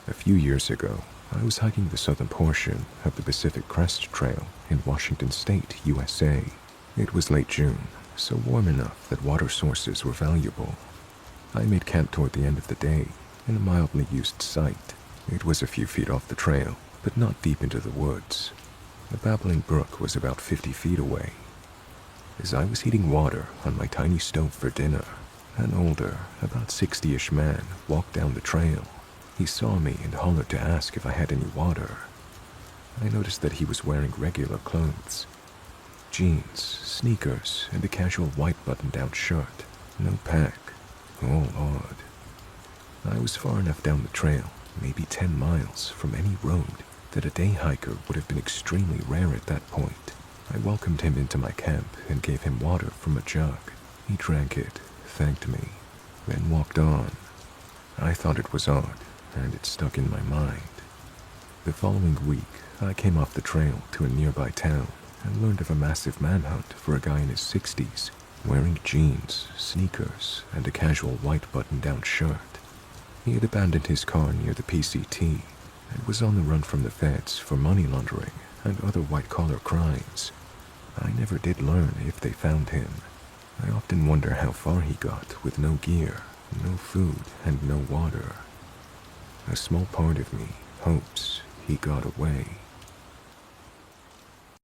A few years ago, I was hiking the southern portion of the Pacific Crest Trail in Washington State, USA. It was late June, so warm enough that water sources were valuable. I made camp toward the end of the day in a mildly used site. It was a few feet off the trail, but not deep into the woods. The babbling brook was about 50 feet away. As I was heating water on my tiny stove for dinner, an older, about 60-ish man walked down the trail. He saw me and hollered to ask if I had any water. I noticed that he was wearing regular clothes. Jeans, sneakers, and a casual white button-down shirt. No pack. All odd. I was far enough down the trail, maybe 10 miles from any road, that a day hiker would have been extremely rare at that point. I welcomed him into my camp and gave him water from a jug. He drank it, thanked me, then walked on. I thought it was odd, and it stuck in my mind. The following week, I came off the trail to a nearby town and learned of a massive manhunt for a guy in his 60s, wearing jeans, sneakers, and a casual white button-down shirt. He had abandoned his car near the PCT and was on the run from the feds for money laundering and other white-collar crimes. I never did learn if they found him. I often wonder how far he got with no gear, no food, and no water. A small part of me hopes he got away.